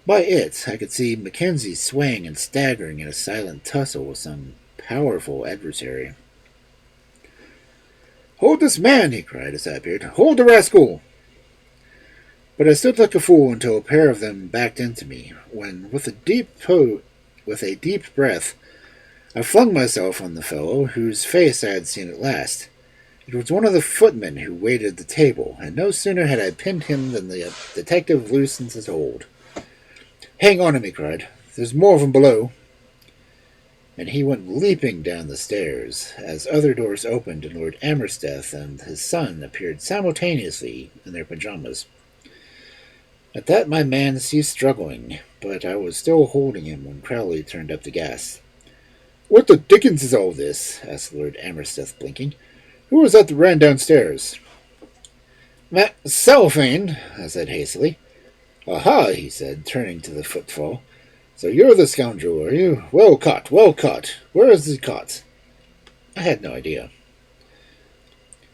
Speaker 1: by it I could see Mackenzie swaying and staggering in a silent tussle with some powerful adversary. "Hold this man!" he cried as I appeared. "Hold the rascal!" But I stood like a fool until a pair of them backed into me, when, with a deep breath, I flung myself on the fellow, whose face I had seen at last. It was one of the footmen who waited the table, and no sooner had I pinned him than the detective loosened his hold. "Hang on him!" he cried. "There's more of 'em below." And he went leaping down the stairs, as other doors opened and Lord Amersteth and his son appeared simultaneously in their pajamas. At that my man ceased struggling, but I was still holding him when Crowley turned up the gas. "What the dickens is all this?" asked Lord Amersteth, blinking. "Who was that ran downstairs?" "That cellophane," I said hastily. "Aha!" he said, turning to the footfall. "So you're the scoundrel, are you? Well caught, well caught. Where is he caught?" I had no idea.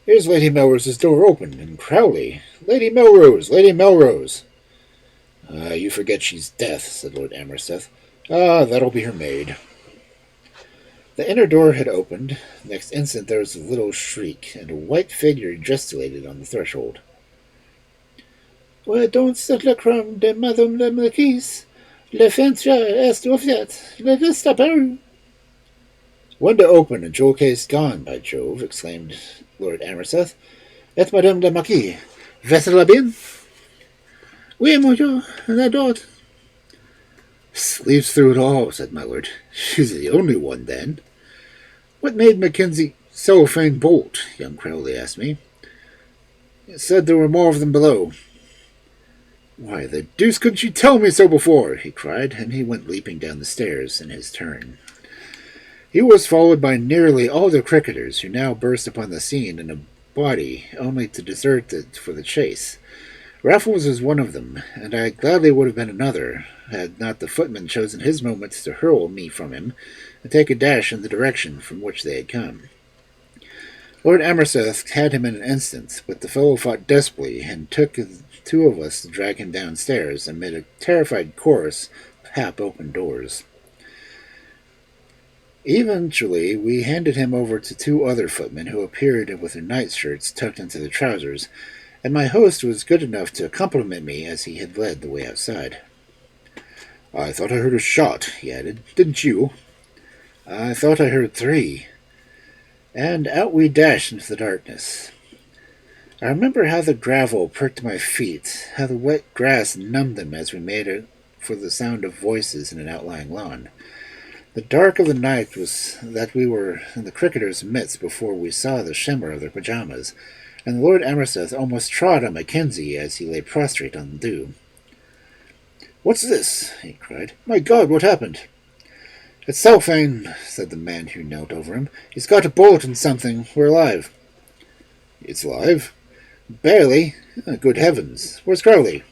Speaker 1: "Here's Lady Melrose's door open, and Crowley. Lady Melrose, Lady Melrose." "You forget she's deaf," said Lord Amersteth. "Ah, that'll be her maid." The inner door had opened. Next instant there was a little shriek, and a white figure gesticulated on the threshold. "Well, don't le crumb de Madame la Marquise. Le fenêtre est ouverte. Le destaper." "Window open and jewel case gone, by Jove!" exclaimed Lord Amersteth. "Et Madame la Marquise, va-t-elle bien?" "Oui, monsieur, la dot." "Sleeps through it all," said my lord. "She's the only one, then." "What made Mackenzie cellophane bolt?" young Crowley asked me. "It said there were more of them below." "Why the deuce couldn't you tell me so before?" he cried, and he went leaping down the stairs in his turn. He was followed by nearly all the cricketers, who now burst upon the scene in a body, only to desert it for the chase. Raffles was one of them, and I gladly would have been another, had not the footman chosen his moments to hurl me from him and take a dash in the direction from which they had come. Lord Amersteth had him in an instant, but the fellow fought desperately, and took two of us to drag him downstairs amid a terrified chorus of half-open doors. Eventually, we handed him over to two other footmen who appeared with their nightshirts tucked into their trousers, and my host was good enough to compliment me as he had led the way outside. "I thought I heard a shot," he added. "Didn't you?" "I thought I heard three." And out we dashed into the darkness. I remember how the gravel pricked my feet, how the wet grass numbed them as we made it for the sound of voices in an outlying lawn. The dark of the night was that we were in the cricketers' midst before we saw the shimmer of their pajamas, and Lord Amersteth almost trod on Mackenzie as he lay prostrate on the dew. "What's this?" he cried. "My God, what happened?" "It's cellophane," said the man who knelt over him. "He's got a bullet in something. We're alive." "It's alive?" "Barely. Good heavens. Where's Crowley?"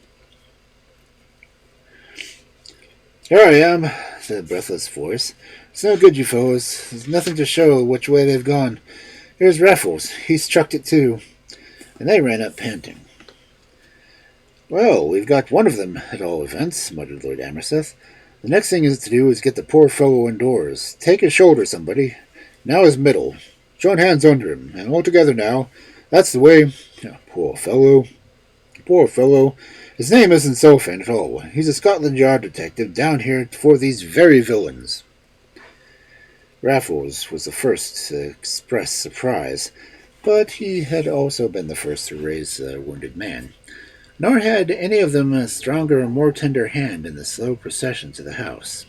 Speaker 1: "Here I am," said a breathless voice. "It's no good, you fellows. There's nothing to show which way they've gone. Here's Raffles. He's chucked it too." And they ran up panting. "Well, we've got one of them, at all events," muttered Lord Amersteth. "The next thing to do is get the poor fellow indoors. Take his shoulder, somebody. Now his middle. Join hands under him, and all together now. That's the way. Poor fellow. Poor fellow. His name isn't Cellophane at all. He's a Scotland Yard detective down here for these very villains." Raffles was the first to express surprise, but he had also been the first to raise the wounded man. Nor had any of them a stronger or more tender hand in the slow procession to the house.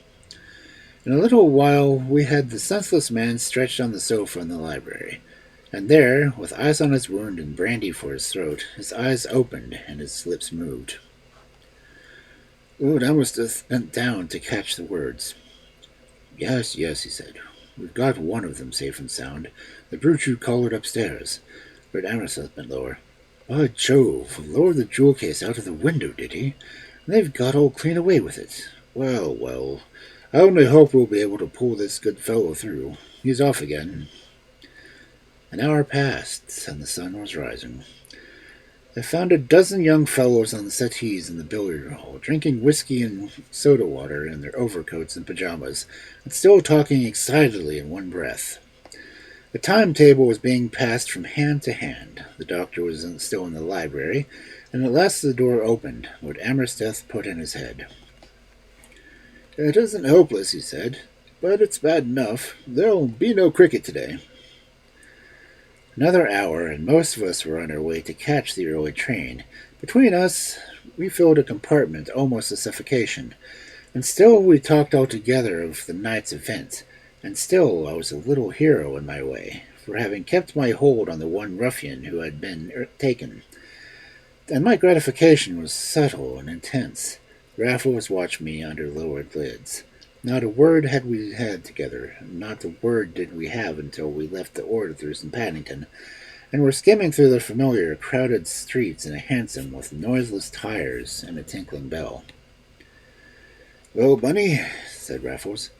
Speaker 1: In a little while we had the senseless man stretched on the sofa in the library, and there, with ice on his wound and brandy for his throat, his eyes opened and his lips moved. Lord Amersteth bent down to catch the words. "Yes, yes," he said. "We've got one of them safe and sound. The brute you collared upstairs." Lord Amersteth bent lower. "By Jove, lowered the jewel case out of the window, did he? And they've got all clean away with it. Well, well, I only hope we'll be able to pull this good fellow through. He's off again." An hour passed, and the sun was rising. I found a dozen young fellows on the settees in the billiard hall, drinking whiskey and soda water in their overcoats and pajamas, and still talking excitedly in one breath. The timetable was being passed from hand to hand. The doctor was still in the library, and at last the door opened. Lord Amersteth put in his head. "It isn't hopeless," he said, "but it's bad enough. There'll be no cricket today." Another hour, and most of us were on our way to catch the early train. Between us, we filled a compartment almost to suffocation, and still we talked all together of the night's event, and still I was a little hero in my way, for having kept my hold on the one ruffian who had been taken. And my gratification was subtle and intense. Raffles watched me under lowered lids. Not a word had we had together. Not a word did we have until we left the orders in Paddington, and were skimming through the familiar, crowded streets in a hansom with noiseless tires and a tinkling bell. "Well, Bunny," said Raffles,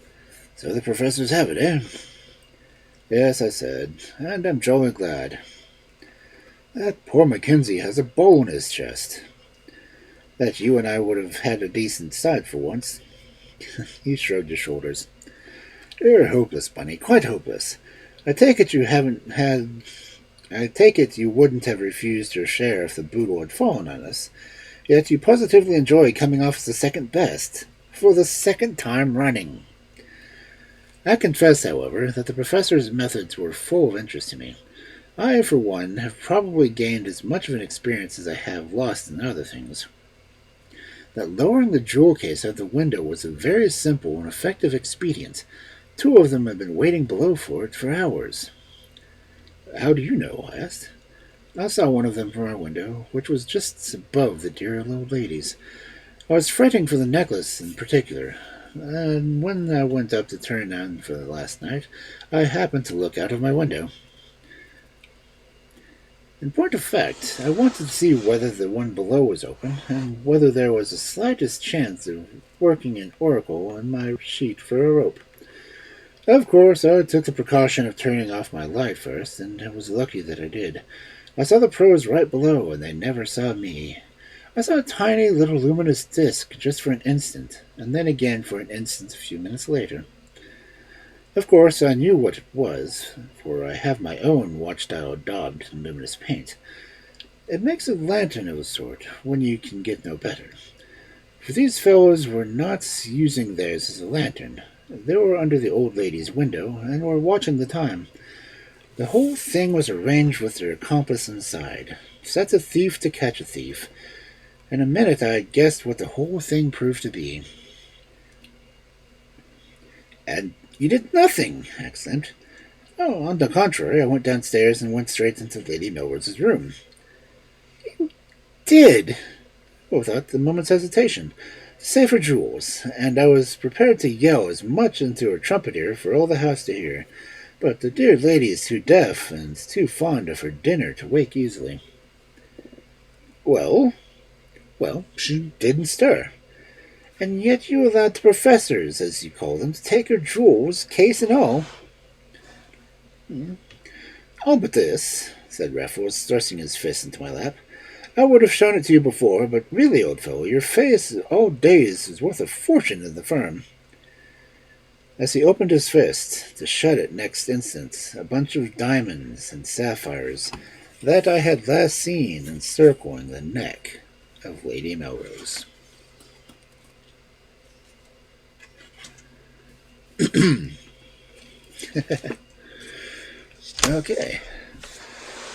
Speaker 1: "so the professors have it, eh?" "Yes," I said, "and I'm jolly glad. That poor Mackenzie has a bowl in his chest. That you and I would have had a decent sight for once." He shrugged his shoulders. "You're hopeless, Bunny, quite hopeless. I take it you haven't had. I take it you wouldn't have refused your share if the boodle had fallen on us. Yet you positively enjoy coming off as the second best, for the second time running." I confess, however, that the professor's methods were full of interest to me. I, for one, have probably gained as much of an experience as I have lost in other things. That lowering the jewel case out of the window was a very simple and effective expedient. Two of them had been waiting below for it for hours. "How do you know?" I asked. "I saw one of them from our window, which was just above the dear old lady's. I was fretting for the necklace in particular, and when I went up to turn it on for the last night, I happened to look out of my window. In point of fact, I wanted to see whether the one below was open, and whether there was the slightest chance of working an oracle on my sheet for a rope. Of course, I took the precaution of turning off my light first, and I was lucky that I did. I saw the pros right below, and they never saw me. I saw a tiny little luminous disk just for an instant, and then again for an instant a few minutes later. Of course, I knew what it was, for I have my own watchdial daubed in luminous paint. It makes a lantern of a sort, when you can get no better. For these fellows were not using theirs as a lantern. They were under the old lady's window, and were watching the time. The whole thing was arranged with their accomplice inside. Sets a thief to catch a thief. In a minute I had guessed what the whole thing proved to be. "And you did nothing!" I exclaimed. "Oh, on the contrary, I went downstairs and went straight into Lady Millward's room." "Did?" Without a moment's hesitation. "To save her jewels, and I was prepared to yell as much into her trumpet ear for all the house to hear. But the dear lady is too deaf and too fond of her dinner to wake easily." "Well?" "Well, she didn't stir. And yet you allowed the professors, as you call them, to take her jewels, case and all." "All but this," said Raffles, thrusting his fist into my lap. "I would have shown it to you before, but really, old fellow, your face all days is worth a fortune in the firm." As he opened his fist to shut it next instant, a bunch of diamonds and sapphires that I had last seen encircling the neck of Lady Melrose. Okay.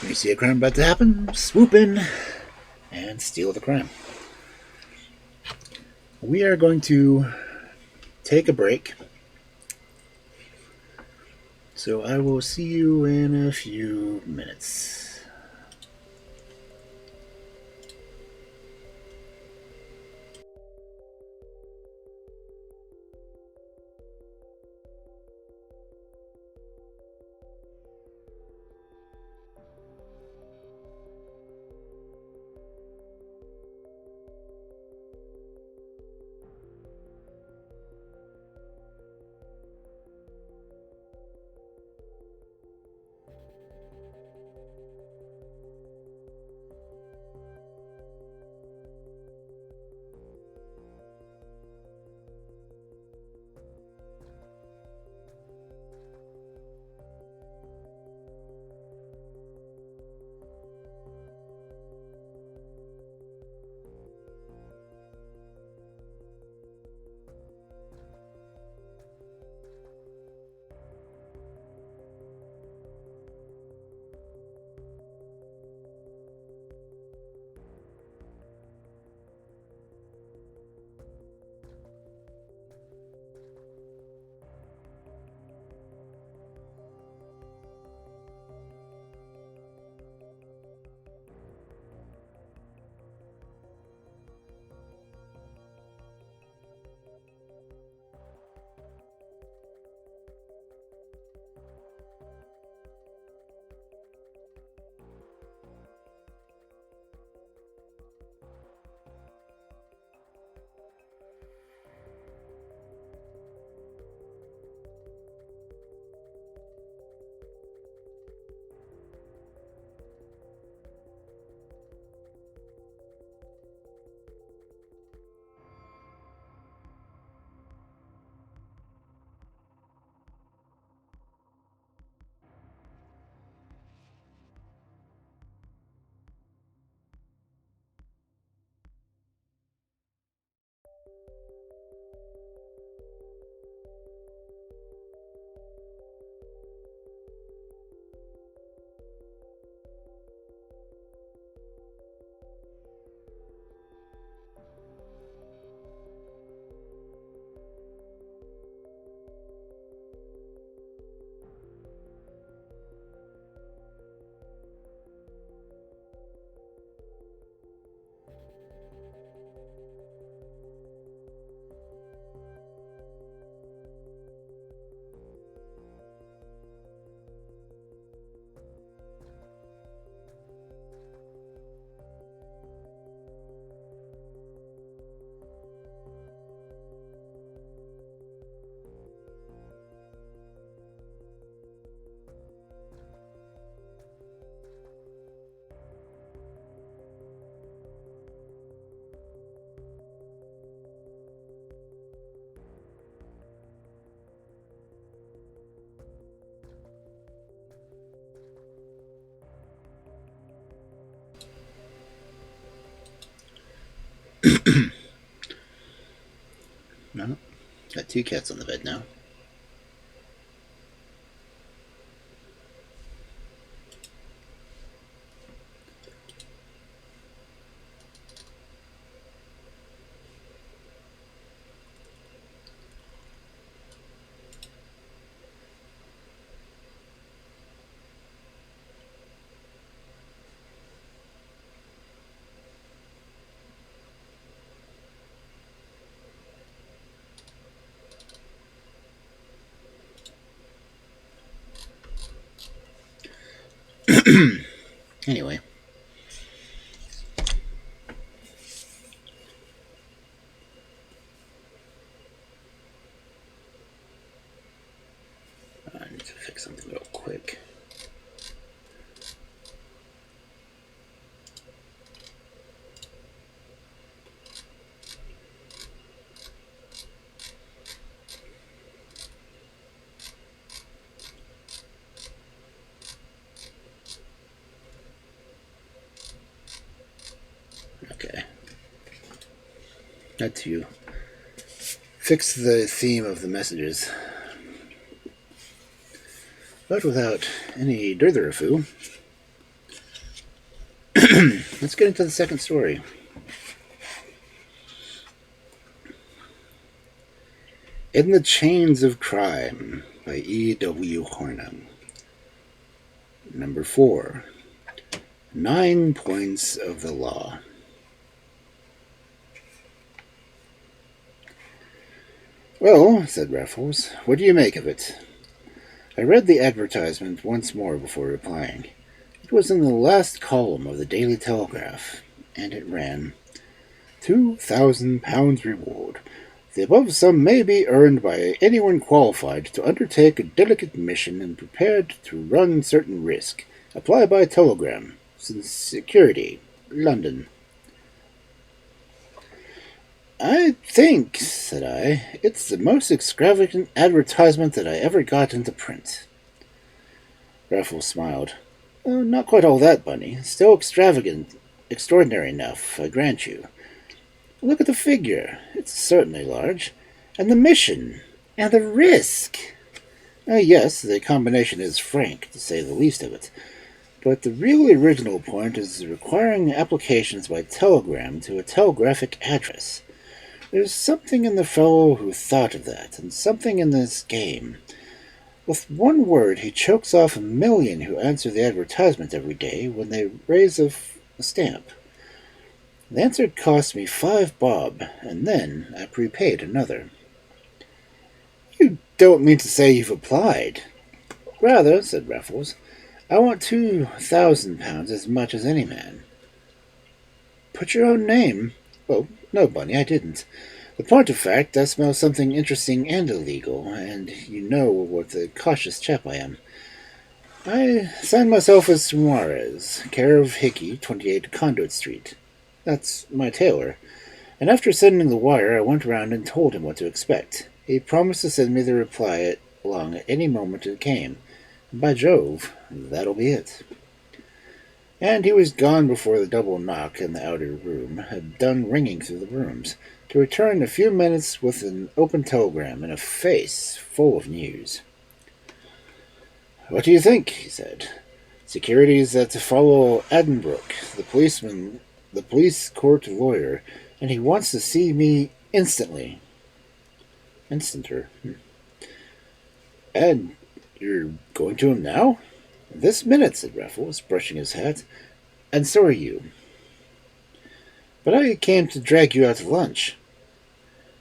Speaker 1: When you see a crime about to happen, swoop in and steal the crime. We are going to take a break. So I will see you in a few minutes. No, got two cats on the bed now. Anyway, I need to fix something real quick. Okay. Had to fix the theme of the messages. But without any further ado, let's get into the second story. In the Chains of Crime by E.W. Hornung. Number 4. 9 Points of the Law. Well, said Raffles, what do you make of it? I read the advertisement once more before replying. It was in the last column of the Daily Telegraph, and it ran, £2,000 reward. The above sum may be earned by anyone qualified to undertake a delicate mission and prepared to run certain risk. Apply by telegram. Security. London. I think, said I, it's the most extravagant advertisement that I ever got into print. Raffles smiled. Oh, not quite all that, Bunny. Still extravagant, extraordinary enough, I grant you. Look at the figure. It's certainly large. And the mission. And the risk. Yes, the combination is frank, to say the least of it. But the really original point is requiring applications by telegram to a telegraphic address. There's something in the fellow who thought of that, and something in this game. With one word, he chokes off 1,000,000 who answer the advertisement every day when they raise a stamp. The answer cost me 5 bob, and then I prepaid another. You don't mean to say you've applied? Rather, said Raffles. I want £2,000 as much as any man. Put your own name? Oh, no, Bunny, I didn't. The point of fact, I smell something interesting and illegal, and you know what a cautious chap I am. I signed myself as Suarez, care of Hickey, 28 Conduit Street. That's my tailor. And after sending the wire, I went round and told him what to expect. He promised to send me the reply along at any moment it came. And by Jove, that'll be it. And he was gone before the double knock in the outer room had done ringing through the rooms, to return in a few minutes with an open telegram and a face full of news. What do you think? He said. Security's to follow Addenbrooke, the police court lawyer, and he wants to see me instantly. Instanter. And you're going to him now? This minute, said Raffles, brushing his hat. And so are you. But I came to drag you out to lunch.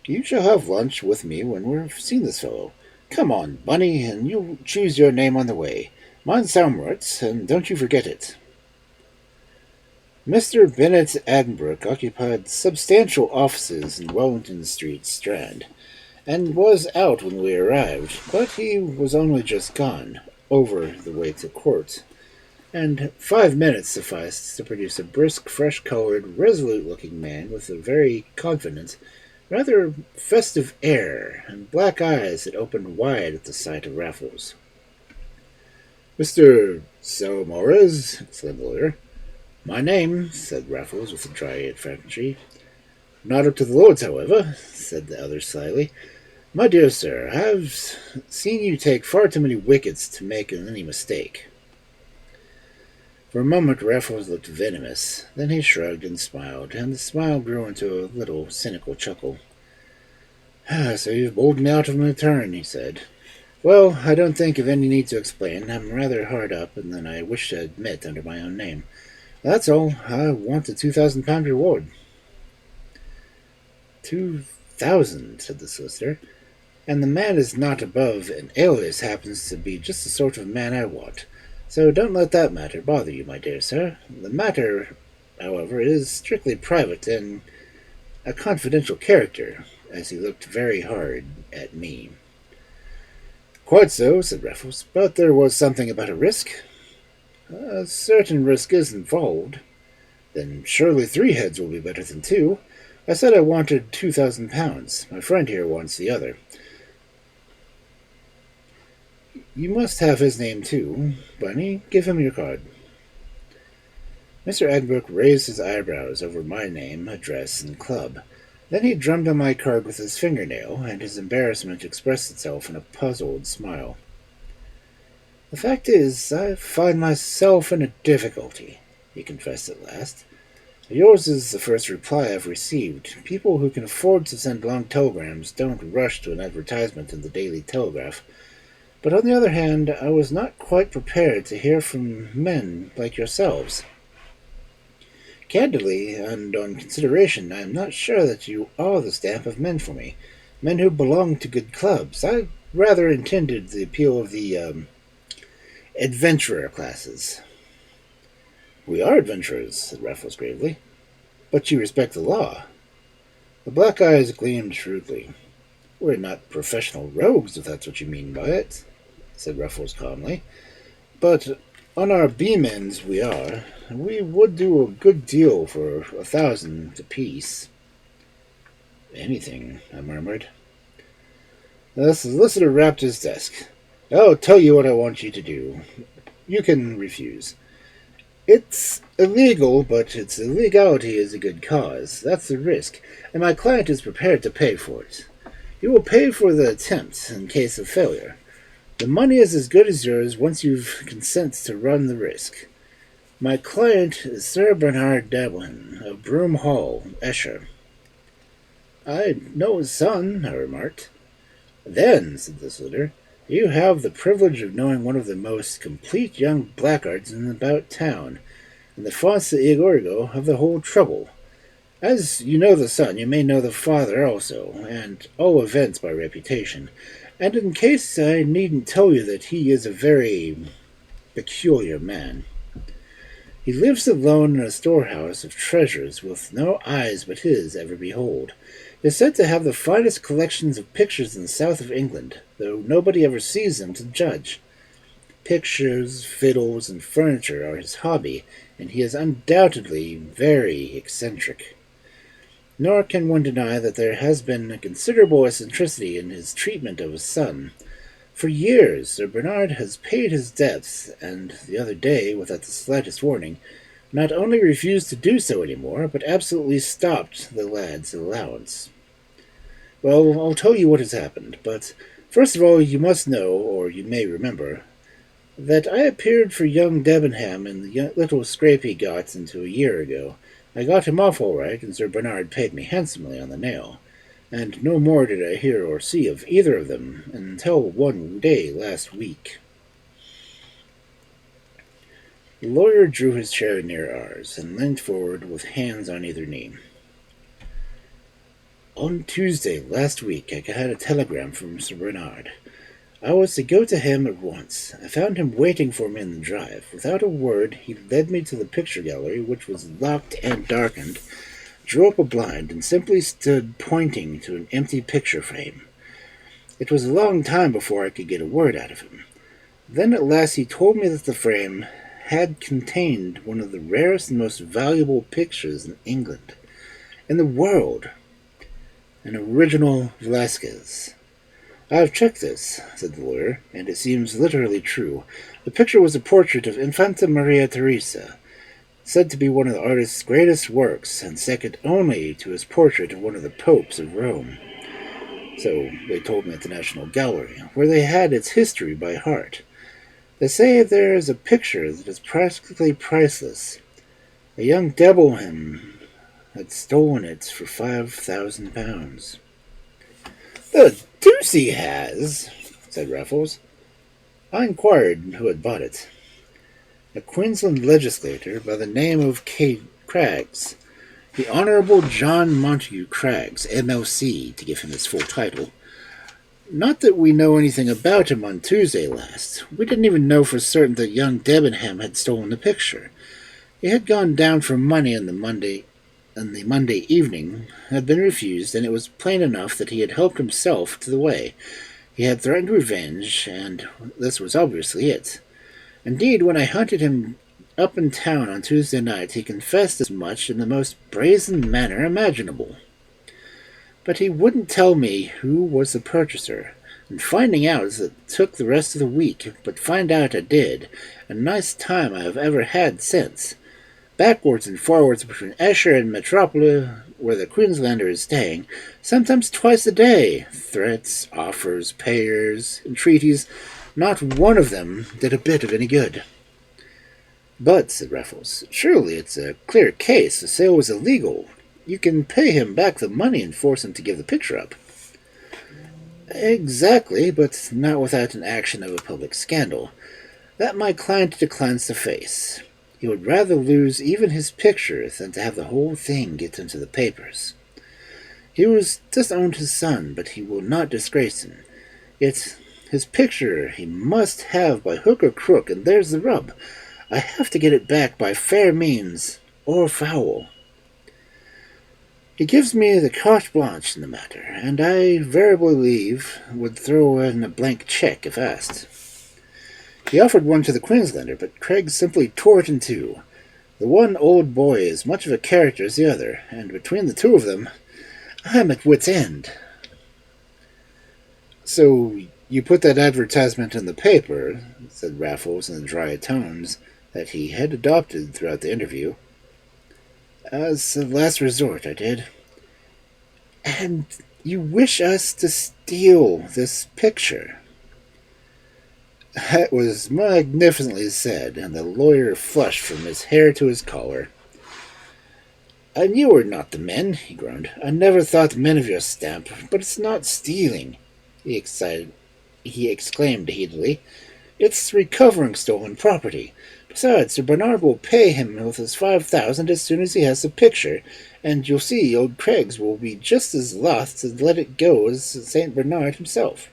Speaker 1: You shall have lunch with me when we've seen this fellow. Come on, Bunny, and you'll choose your name on the way. Mine's Saumrotz, and don't you forget it. Mr. Bennett Addenbrooke occupied substantial offices in Wellington Street, Strand, and was out when we arrived, but he was only just gone, over the way to court, and 5 minutes sufficed to produce a brisk, fresh-colored, resolute-looking man with a very confident, rather festive air, and black eyes that opened wide at the sight of Raffles. Mr. Saumarez, said the lawyer. My name, said Raffles with a dry effrontery. Not up to the Lord's, however, said the other slyly. My dear sir, I've seen you take far too many wickets to make any mistake. For a moment Raffles looked venomous. Then he shrugged and smiled, and the smile grew into a little cynical chuckle. So you've bowled me out of my turn, he said. Well, I don't think of any need to explain. I'm rather hard up, and then I wish to admit under my own name. That's all. I want a £2,000 reward. 2,000, said the solicitor. And the man is not above an alias happens to be just the sort of man I want. So don't let that matter bother you, my dear sir. The matter, however, is strictly private and a confidential character, as he looked very hard at me. Quite so, said Raffles, but there was something about a risk. A certain risk is involved. Then surely 3 heads will be better than 2. I said I wanted £2,000. My friend here wants the other. You must have his name too. Bunny, give him your card. Mr. Adbrook raised his eyebrows over my name, address, and club. Then he drummed on my card with his fingernail, and his embarrassment expressed itself in a puzzled smile. The fact is, I find myself in a difficulty, he confessed at last. Yours is the first reply I've received. People who can afford to send long telegrams don't rush to an advertisement in the Daily Telegraph. But on the other hand, I was not quite prepared to hear from men like yourselves. Candidly, and on consideration, I am not sure that you are the stamp of men for me. Men who belong to good clubs. I rather intended the appeal of the, adventurer classes. We are adventurers, said Raffles gravely. But you respect the law. The black eyes gleamed shrewdly. We're not professional rogues, if that's what you mean by it, said Raffles calmly. But on our beam ends we are. We would do a good deal for 1,000 apiece. Anything, I murmured. The solicitor rapped his desk. I'll tell you what I want you to do. You can refuse. It's illegal, but its illegality is a good cause. That's the risk, and my client is prepared to pay for it. You will pay for the attempt in case of failure. The money is as good as yours once you've consent to run the risk. My client is Sir Bernard Dablin, of Broom Hall, Esher. I know his son, I remarked. Then, said the solicitor, you have the privilege of knowing one of the most complete young blackguards in about town, and the fonce Igorigo of the whole trouble. As you know the son, you may know the father also, and all events by reputation. And in case I needn't tell you that he is a very peculiar man. He lives alone in a storehouse of treasures with no eyes but his ever behold. He is said to have the finest collections of pictures in the south of England, though nobody ever sees them to judge. Pictures, fiddles, and furniture are his hobby, and he is undoubtedly very eccentric. Nor can one deny that there has been a considerable eccentricity in his treatment of his son. For years Sir Bernard has paid his debts, and the other day, without the slightest warning, not only refused to do so any more, but absolutely stopped the lad's allowance. Well, I'll tell you what has happened, but first of all you must know, or you may remember, that I appeared for young Debenham in the little scrape he got into a year ago. I got him off all right, and Sir Bernard paid me handsomely on the nail, and no more did I hear or see of either of them until one day last week. The lawyer drew his chair near ours, and leaned forward with hands on either knee. On Tuesday last week I had a telegram from Sir Bernard. I was to go to him at once. I found him waiting for me in the drive. Without a word, he led me to the picture gallery, which was locked and darkened, drew up a blind, and simply stood pointing to an empty picture frame. It was a long time before I could get a word out of him. Then at last he told me that the frame had contained one of the rarest and most valuable pictures in England, in the world, an original Velasquez. I have checked this, said the lawyer, and it seems literally true. The picture was a portrait of Infanta Maria Teresa, said to be one of the artist's greatest works, and second only to his portrait of one of the popes of Rome. So they told me at the National Gallery, where they had its history by heart. They say there is a picture that is practically priceless. A young Debenham had stolen it for £5,000. "The deuce he has," said Raffles. I inquired who had bought it. A Queensland legislator by the name of Craggs, the Honourable John Montague Craggs, MLC, to give him his full title. Not that we know anything about him on Tuesday last. We didn't even know for certain that young Debenham had stolen the picture. He had gone down for money on the Monday evening, had been refused, and it was plain enough that he had helped himself to the way. He had threatened revenge, and this was obviously it. Indeed, when I hunted him up in town on Tuesday night, he confessed as much in the most brazen manner imaginable. But he wouldn't tell me who was the purchaser, and finding out it took the rest of the week, but find out I did. A nice time I have ever had since. Backwards and forwards between Esher and Metropole, where the Queenslander is staying, sometimes twice a day. Threats, offers, payers, entreaties, not one of them did a bit of any good. "But," said Raffles, "surely it's a clear case. The sale was illegal. You can pay him back the money and force him to give the picture up." "Exactly, but not without an action of a public scandal. That my client declines to face. He would rather lose even his picture than to have the whole thing get into the papers. He was disowned his son, but he will not disgrace him. Yet his picture he must have by hook or crook, and there's the rub. I have to get it back by fair means or foul. He gives me the carte blanche in the matter, and I verily believe would throw in a blank cheque if asked. He offered one to the Queenslander, but Craig simply tore it in two. The one old boy is much of a character as the other, and between the two of them, I'm at wit's end." "So you put that advertisement in the paper," said Raffles in the dry tones that he had adopted throughout the interview. "As a last resort, I did." "And you wish us to steal this picture?" That was magnificently said, and the lawyer flushed from his hair to his collar. "I knew we're not the men," he groaned. "I never thought men of your stamp, but it's not stealing," he exclaimed heatedly. "It's recovering stolen property. Besides, Sir Bernard will pay him with his 5,000 as soon as he has the picture, and you'll see old Craigs will be just as loth to let it go as St. Bernard himself.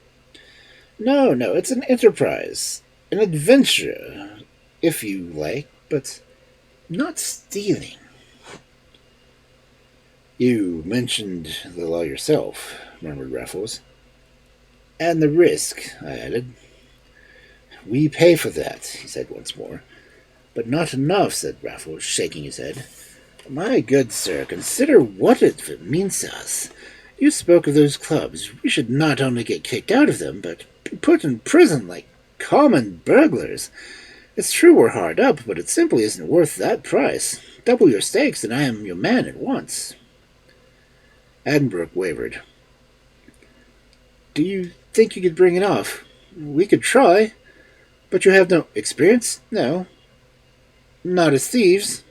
Speaker 1: No, it's an enterprise, an adventure, if you like, but not stealing." "You mentioned the law yourself," murmured Raffles. "And the risk," I added. "We pay for that," he said once more. "But not enough," said Raffles, shaking his head. "My good sir, consider what it means to us. You spoke of those clubs. We should not only get kicked out of them, but be put in prison like common burglars. It's true we're hard up, but it simply isn't worth that price. Double your stakes, and I am your man at once." Addenbrooke wavered. "Do you think you could bring it off? We could try. But you have no experience?" "No. Not as thieves."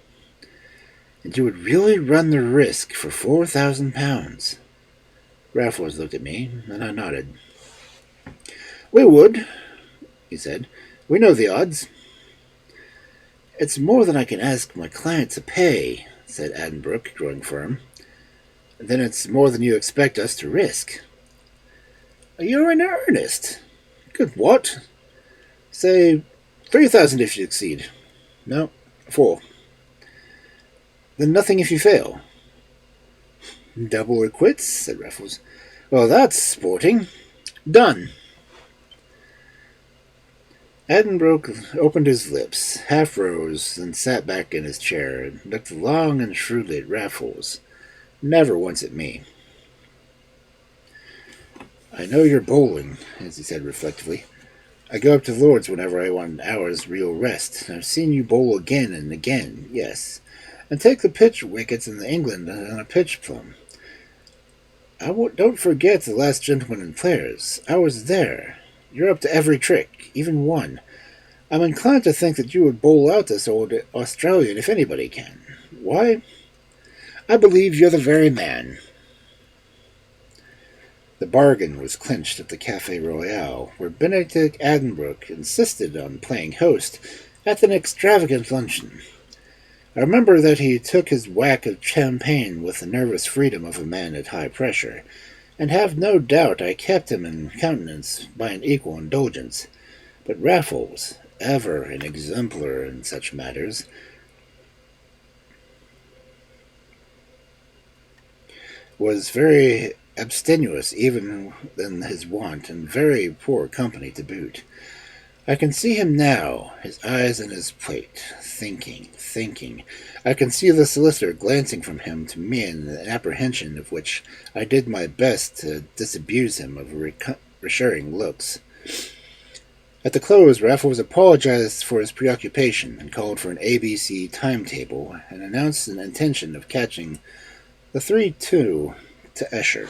Speaker 1: "And you would really run the risk for £4,000? Raffles looked at me, and I nodded. "We would," he said. "We know the odds." "It's more than I can ask my client to pay," said Addenbrooke, growing firm. "Then it's more than you expect us to risk." "You're in earnest?" "Good what?" "Say 3,000 if you succeed." "No, 4." "Then nothing if you fail." "Double or quits," said Raffles. "Well, that's sporting. Done." Addenbrooke opened his lips, half rose, then sat back in his chair and looked long and shrewdly at Raffles, never once at me. "I know you're bowling," as he said reflectively. I go up to Lord's whenever I want an hour's real rest. I've seen you bowl again and again, yes, and take the pitch wickets in England on a pitch plum. Don't forget the last gentleman in players. I was there. You're up to every trick, even one. I'm inclined to think that you would bowl out this old Australian if anybody can. Why? I believe you're the very man. The bargain was clinched at the Café Royal, where Benedict Addenbrooke insisted on playing host at an extravagant luncheon. I remember that he took his whack of champagne with the nervous freedom of a man at high pressure, and have no doubt I kept him in countenance by an equal indulgence. But Raffles, ever an exemplar in such matters, was very abstemious even than his wont, and very poor company to boot. I can see him now, his eyes on his plate, thinking. I can see the solicitor glancing from him to me in an apprehension of which I did my best to disabuse him of reassuring looks. At the close, Raffles apologized for his preoccupation and called for an ABC timetable and announced an intention of catching the 3-2 to Esher.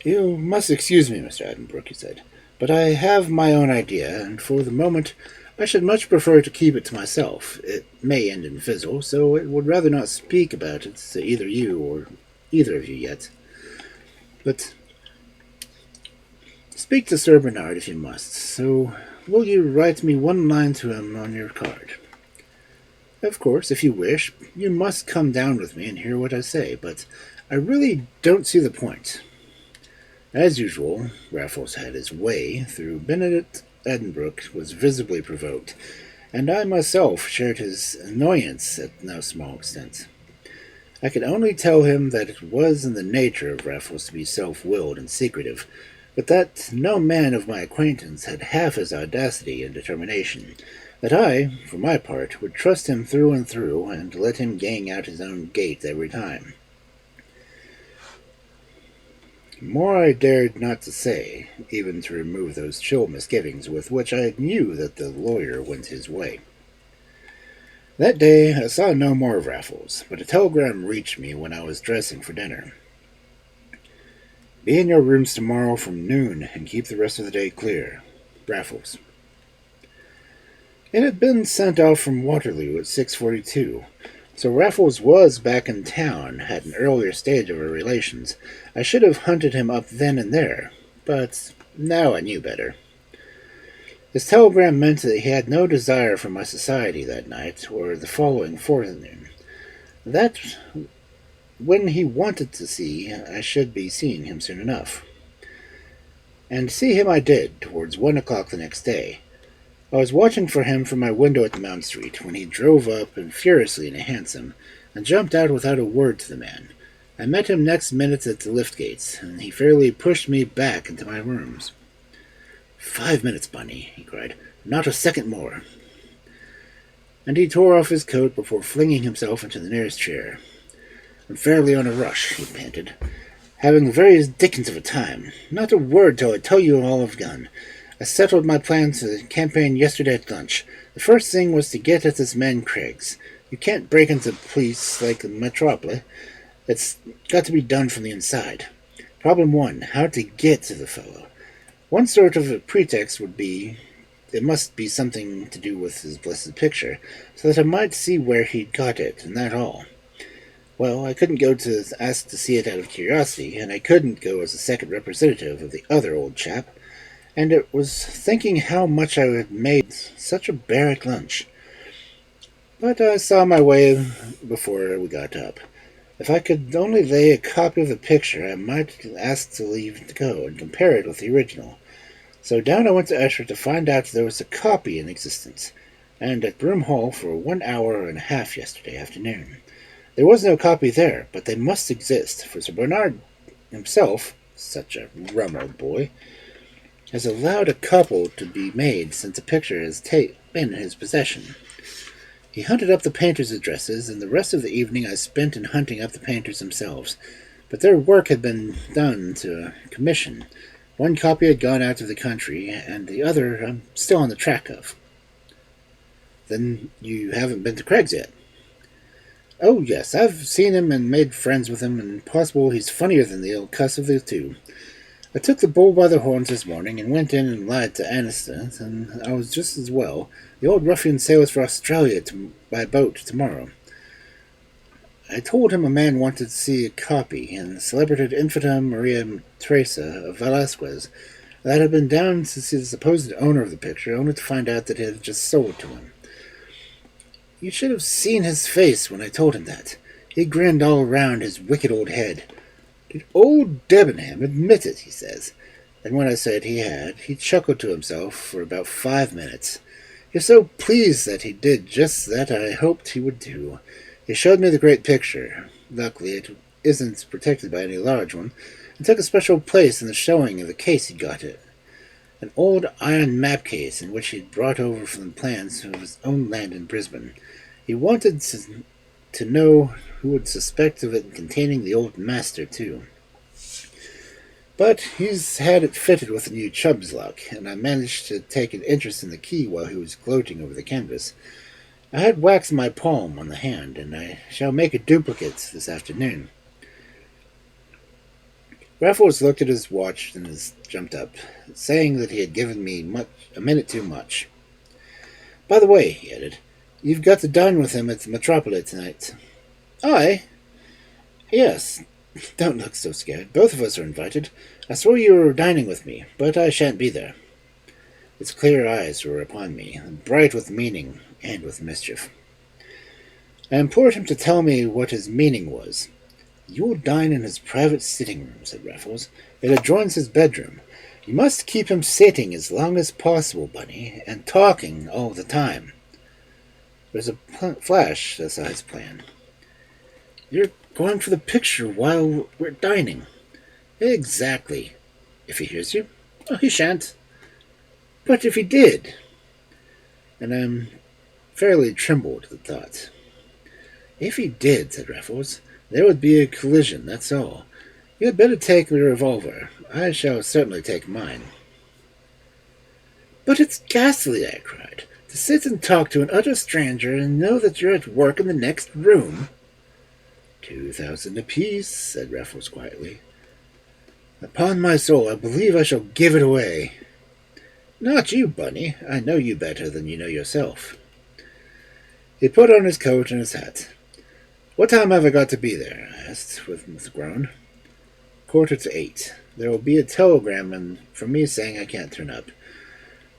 Speaker 1: You must excuse me, Mr. Addenbrooke, he said, but I have my own idea, and for the moment I should much prefer to keep it to myself. It may end in fizzle, so I would rather not speak about it to either you or either of you yet. But speak to Sir Bernard if you must, so will you write me one line to him on your card? Of course, if you wish, you must come down with me and hear what I say, but I really don't see the point. As usual, Raffles had his way. Through Benedict Addenbrooke was visibly provoked, and I myself shared his annoyance at no small extent. I could only tell him that it was in the nature of Raffles to be self-willed and secretive, but that no man of my acquaintance had half his audacity and determination, that I, for my part, would trust him through and through, and let him gang out his own gate every time. More I dared not to say, even to remove those chill misgivings with which I knew that the lawyer went his way. That day I saw no more of Raffles, but a telegram reached me when I was dressing for dinner. Be in your rooms tomorrow from noon, and keep the rest of the day clear. Raffles. It had been sent off from Waterloo at 6:42, so Raffles was back in town at an earlier stage of our relations. I should have hunted him up then and there, but now I knew better. His telegram meant that he had no desire for my society that night or the following forenoon. That when he wanted to see, I should be seeing him soon enough. And see him I did, towards 1 o'clock the next day. I was watching for him from my window at the Mount Street when he drove up and furiously in a hansom, and jumped out without a word to the man. I met him next minute at the lift gates, and he fairly pushed me back into my rooms. 5 minutes, Bunny, he cried. Not a second more. And he tore off his coat before flinging himself into the nearest chair. I'm fairly on a rush, he panted. Having the very dickens of a time. Not a word till I tell you all I've done. I settled my plans for the campaign yesterday at lunch. The first thing was to get at this man Craigs. You can't break into police like the Metropole. It's got to be done from the inside. Problem 1, how to get to the fellow. One sort of a pretext would be it must be something to do with his blessed picture, so that I might see where he'd got it, and that all. Well, I couldn't go to ask to see it out of curiosity, and I couldn't go as a second representative of the other old chap, and it was thinking how much I had made such a barrack lunch. But I saw my way before we got up. If I could only lay a copy of the picture, I might ask to leave to go and compare it with the original. So down I went to Esher to find out there was a copy in existence, and at Broom Hall for 1 hour and a half yesterday afternoon. There was no copy there, but they must exist, for Sir Bernard himself, such a rum old boy, has allowed a couple to be made since the picture has been in his possession. He hunted up the painters' addresses, and the rest of the evening I spent in hunting up the painters themselves, but their work had been done to a commission, One copy had gone out of the country, and the other I'm still on the track of. Then you haven't been to Craig's yet? Oh, yes, I've seen him and made friends with him, and possible he's funnier than the old cuss of the two. I took the bull by the horns this morning and went in and lied to Aniston, and I was just as well. The old ruffian sails for Australia by boat tomorrow. I told him a man wanted to see a copy, and celebrated Infanta Maria Teresa of Velasquez that had been down to see the supposed owner of the picture, only to find out that it had just sold to him. You should have seen his face when I told him that. He grinned all around his wicked old head. Did old Debenham admit it, he says. And when I said he had, he chuckled to himself for about 5 minutes. He was so pleased that he did just that I hoped he would do. He showed me the great picture. Luckily, it isn't protected by any large one, and took a special place in the showing of the case he got it. An old iron map case in which he'd brought over from the plans of his own land in Brisbane. He wanted to know who would suspect of it containing the old master, too. But he's had it fitted with a new Chubb's lock, and I managed to take an interest in the key while he was gloating over the canvas. I had waxed my palm on the hand, and I shall make a duplicate this afternoon. Raffles looked at his watch and jumped up, saying that he had given me a minute too much. By the way, he added, you've got to dine with him at the Metropole tonight. I? Yes. Don't look so scared. Both of us are invited. I swore you were dining with me, but I shan't be there. His clear eyes were upon me, bright with meaning and with mischief. I implored him to tell me what his meaning was. You will dine in his private sitting room, said Raffles. It adjoins his bedroom. You must keep him sitting as long as possible, Bunny, and talking all the time. There's a flash that saw his plan. You're going for the picture while we're dining. Exactly. If he hears you? Oh, he shan't. But if he did? And I'm fairly trembled at the thought. If he did, said Raffles, there would be a collision, that's all. You had better take the revolver. I shall certainly take mine. But it's ghastly, I cried, to sit and talk to an utter stranger and know that you're at work in the next room. 2,000 apiece, said Raffles quietly. Upon my soul, I believe I shall give it away. Not you, Bunny. I know you better than you know yourself. He put on his coat and his hat. What time have I got to be there? I asked, with a groan. 7:45. There will be a telegram from me saying I can't turn up.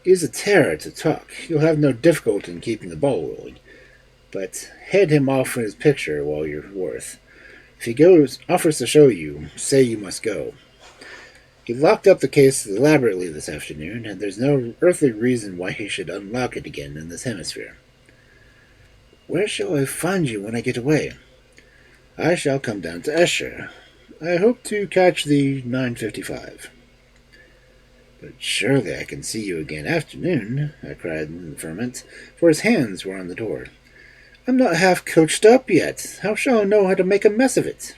Speaker 1: He's a terror to talk. You'll have no difficulty in keeping the ball rolling. But head him off from his picture while you're worth. If he offers to show you, say you must go. He locked up the case elaborately this afternoon, and there's no earthly reason why he should unlock it again in this hemisphere. Where shall I find you when I get away? I shall come down to Esher. I hope to catch the 9:55. But surely I can see you again afternoon, I cried in ferment, for his hands were on the door. I'm not half coached up yet. How shall I know how to make a mess of it?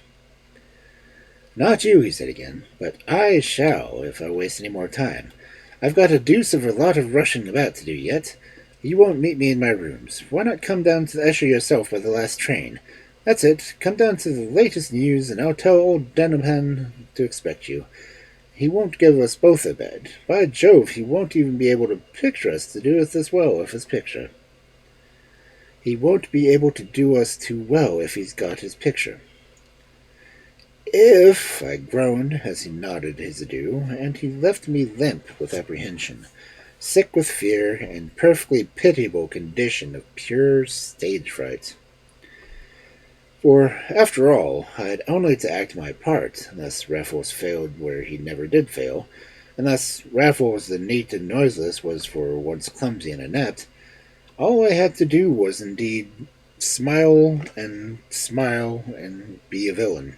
Speaker 1: Not you, he said again, but I shall if I waste any more time. I've got a deuce of a lot of rushing about to do yet. You won't meet me in my rooms. Why not come down to the Esher yourself by the last train? That's it. Come down to the latest news, and I'll tell old Denham to expect you. He won't give us both a bed. By Jove, he won't even be able to picture us to do us as well with his picture. He won't be able to do us too well if he's got his picture. If, I groaned as he nodded his adieu, and he left me limp with apprehension, sick with fear, and perfectly pitiable condition of pure stage fright. For, after all, I had only to act my part, unless Raffles failed where he never did fail, unless Raffles the neat and noiseless was for once clumsy and inept. All I had to do was indeed smile and be a villain.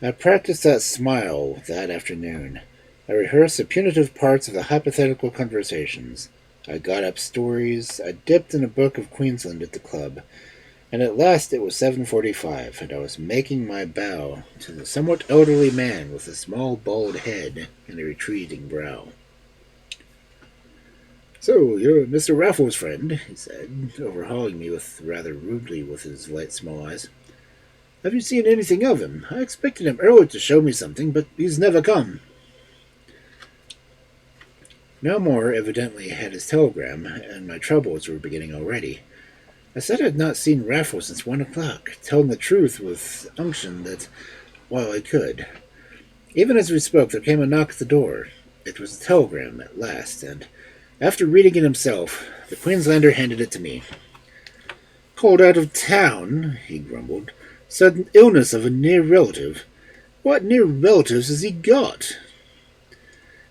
Speaker 1: I practiced that smile that afternoon. I rehearsed the punitive parts of the hypothetical conversations. I got up stories. I dipped in a book of Queensland at the club. and at last it was 7:45, and I was making my bow to the somewhat elderly man with a small bald head and a retreating brow. "So, you're Mr. Raffles' friend," he said, overhauling me rather rudely with his light small eyes. "Have you seen anything of him? I expected him earlier to show me something, but he's never come." No more evidently had his telegram, and my troubles were beginning already. I said I had not seen Raffles since 1 o'clock, telling the truth with unction that, while I could. Even as we spoke, there came a knock at the door. It was a telegram at last, and after reading it himself, the Queenslander handed it to me. "Called out of town," he grumbled. "Sudden illness of a near relative. What near relatives has he got?"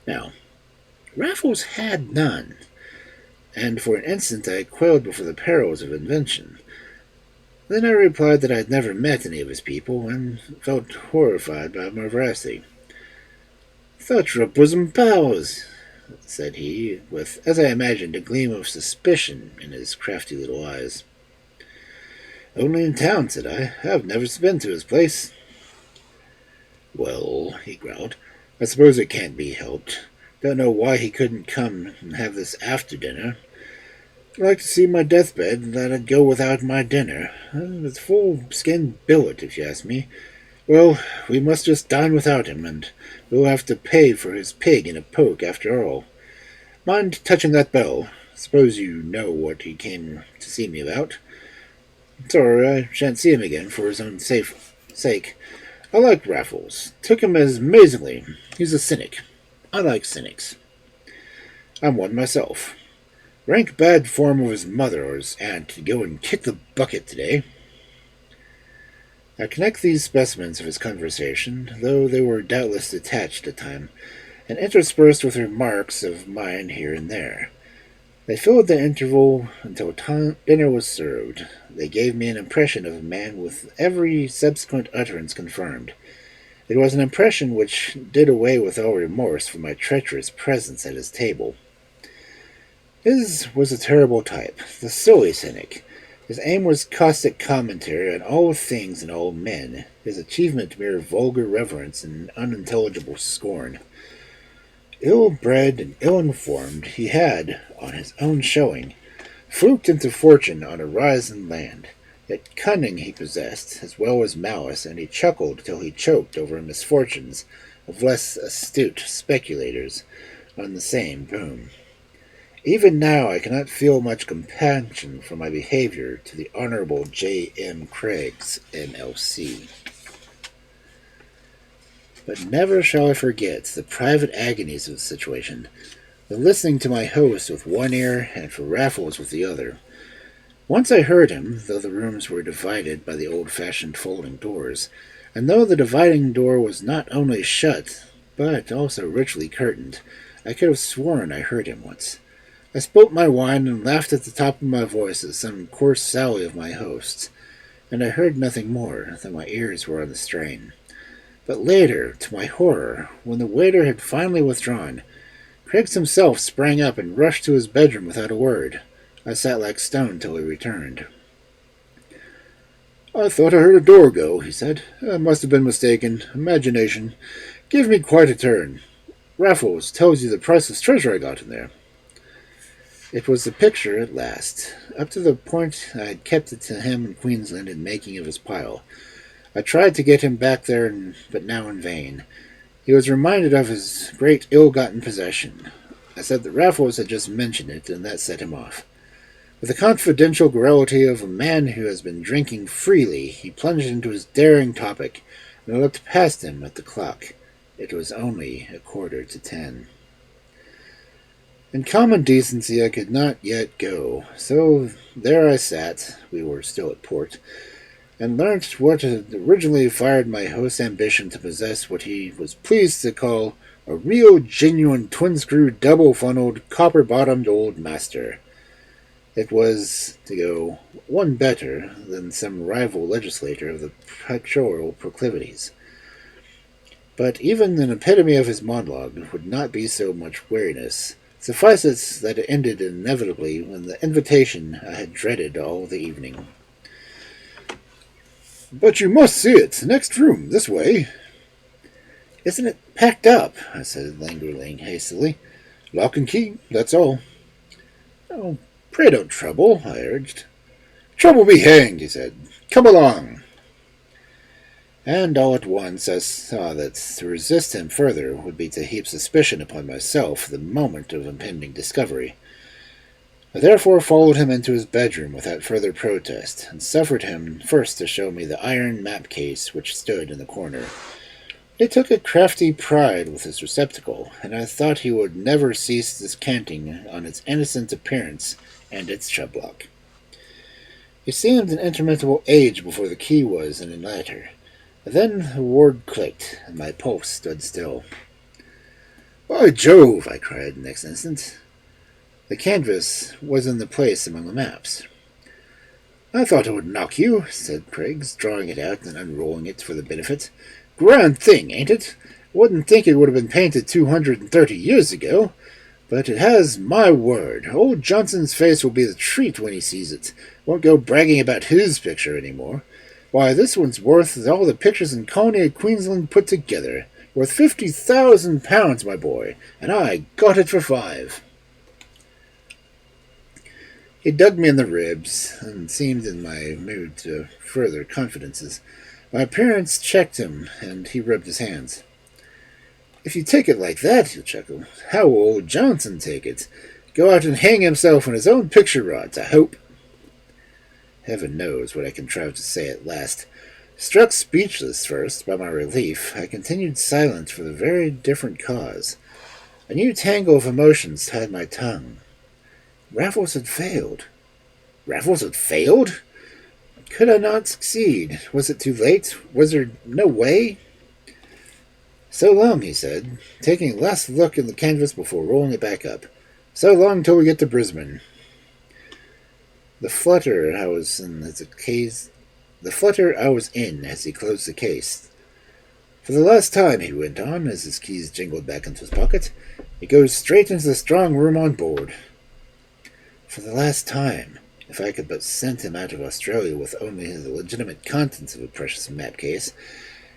Speaker 1: Now, Raffles had none, and for an instant I quailed before the perils of invention. Then I replied that I had never met any of his people, and felt horrified by my veracity. "Thought your bosom pals," said he, with, as I imagined, a gleam of suspicion in his crafty little eyes. "Only in town," said I. "I've never been to his place." "Well," he growled, "I suppose it can't be helped. Don't know why he couldn't come and have this after dinner. I'd like to see my deathbed, that I'd go without my dinner. It's full-skinned billet, if you ask me. Well, we must just dine without him, and we'll have to pay for his pig in a poke after all. Mind touching that bell. Suppose you know what he came to see me about. Sorry, I shan't see him again for his own sake. I like Raffles. Took him as amazingly. He's a cynic. I like cynics. I'm one myself. Rank bad form of his mother or his aunt to go and kick the bucket today." I connect these specimens of his conversation, though they were doubtless detached at time, and interspersed with remarks of mine here and there. They filled the interval until dinner was served. They gave me an impression of a man with every subsequent utterance confirmed. It was an impression which did away with all remorse for my treacherous presence at his table. His was a terrible type, the silly cynic. His aim was caustic commentary on all things and all men, his achievement mere vulgar reverence and unintelligible scorn. Ill-bred and ill-informed, he had, on his own showing, fluked into fortune on a rise in land. Yet cunning he possessed, as well as malice, and he chuckled till he choked over misfortunes of less astute speculators on the same boom. Even now I cannot feel much compassion for my behavior to the Honorable J. M. Craigs, M.L.C. But never shall I forget the private agonies of the situation, the listening to my host with one ear and for Raffles with the other. Once I heard him, though the rooms were divided by the old-fashioned folding doors, and though the dividing door was not only shut, but also richly curtained, I could have sworn I heard him once. I spilt my wine and laughed at the top of my voice at some coarse sally of my host's, and I heard nothing more, though my ears were on the strain. But later, to my horror, when the waiter had finally withdrawn, Craigs himself sprang up and rushed to his bedroom without a word. I sat like stone till he returned. "I thought I heard a door go," he said. "I must have been mistaken. Imagination. Give me quite a turn. Raffles tells you the priceless treasure I got in there." It was the picture at last. Up to the point I had kept it to him in Queensland in making of his pile. I tried to get him back there, but now in vain. He was reminded of his great ill-gotten possession. I said that Raffles had just mentioned it, and that set him off. With the confidential garrulity of a man who has been drinking freely, he plunged into his daring topic, and I looked past him at the clock. It was only 9:15. In common decency I could not yet go, so there I sat, we were still at port, and learnt what had originally fired my host's ambition to possess what he was pleased to call a real genuine twin-screw double-funneled copper-bottomed old master. It was, to go one better than some rival legislator of the pectoral proclivities. But even an epitome of his monologue would not be so much weariness. Suffice it that it ended inevitably with the invitation I had dreaded all the evening. But you must see it. Next room, this way. Isn't it packed up? I said, lingering hastily. Lock and key, that's all. Oh, pray don't trouble, I urged. Trouble be hanged, he said. Come along. And all at once I saw that to resist him further would be to heap suspicion upon myself the moment of impending discovery. I therefore followed him into his bedroom without further protest, and suffered him first to show me the iron map case which stood in the corner. He took a crafty pride with his receptacle, and I thought he would never cease descanting on its innocent appearance and its chublock. He seemed an interminable age before the key was in the latter. Then the word clicked, and my pulse stood still. By Jove! I cried the next instant. The canvas was in the place among the maps. I thought it would knock you, said Craigs, drawing it out and unrolling it for the benefit. Grand thing, ain't it? Wouldn't think it would have been painted 230 years ago. But it has my word. Old Johnson's face will be the treat when he sees it. Won't go bragging about his picture any more. Why, this one's worth all the pictures in Colony of Queensland put together. Worth £50,000, my boy, and I got it for 5. He dug me in the ribs, and seemed in my mood to further confidences. My appearance checked him, and he rubbed his hands. If you take it like that, he chuckled, how will old Johnson take it? Go out and hang himself on his own picture rods, I hope. Heaven knows what I contrived to say at last. Struck speechless first by my relief, I continued silent for the very different cause. A new tangle of emotions tied my tongue. Raffles had failed. Raffles had failed? Could I not succeed? Was it too late? Was there no way? So long, he said, taking a last look in the canvas before rolling it back up. So long till we get to Brisbane. The flutter I was in as he closed the case. For the last time, he went on, as his keys jingled back into his pocket, it goes straight into the strong room on board. For the last time, if I could but send him out of Australia with only the legitimate contents of a precious map case,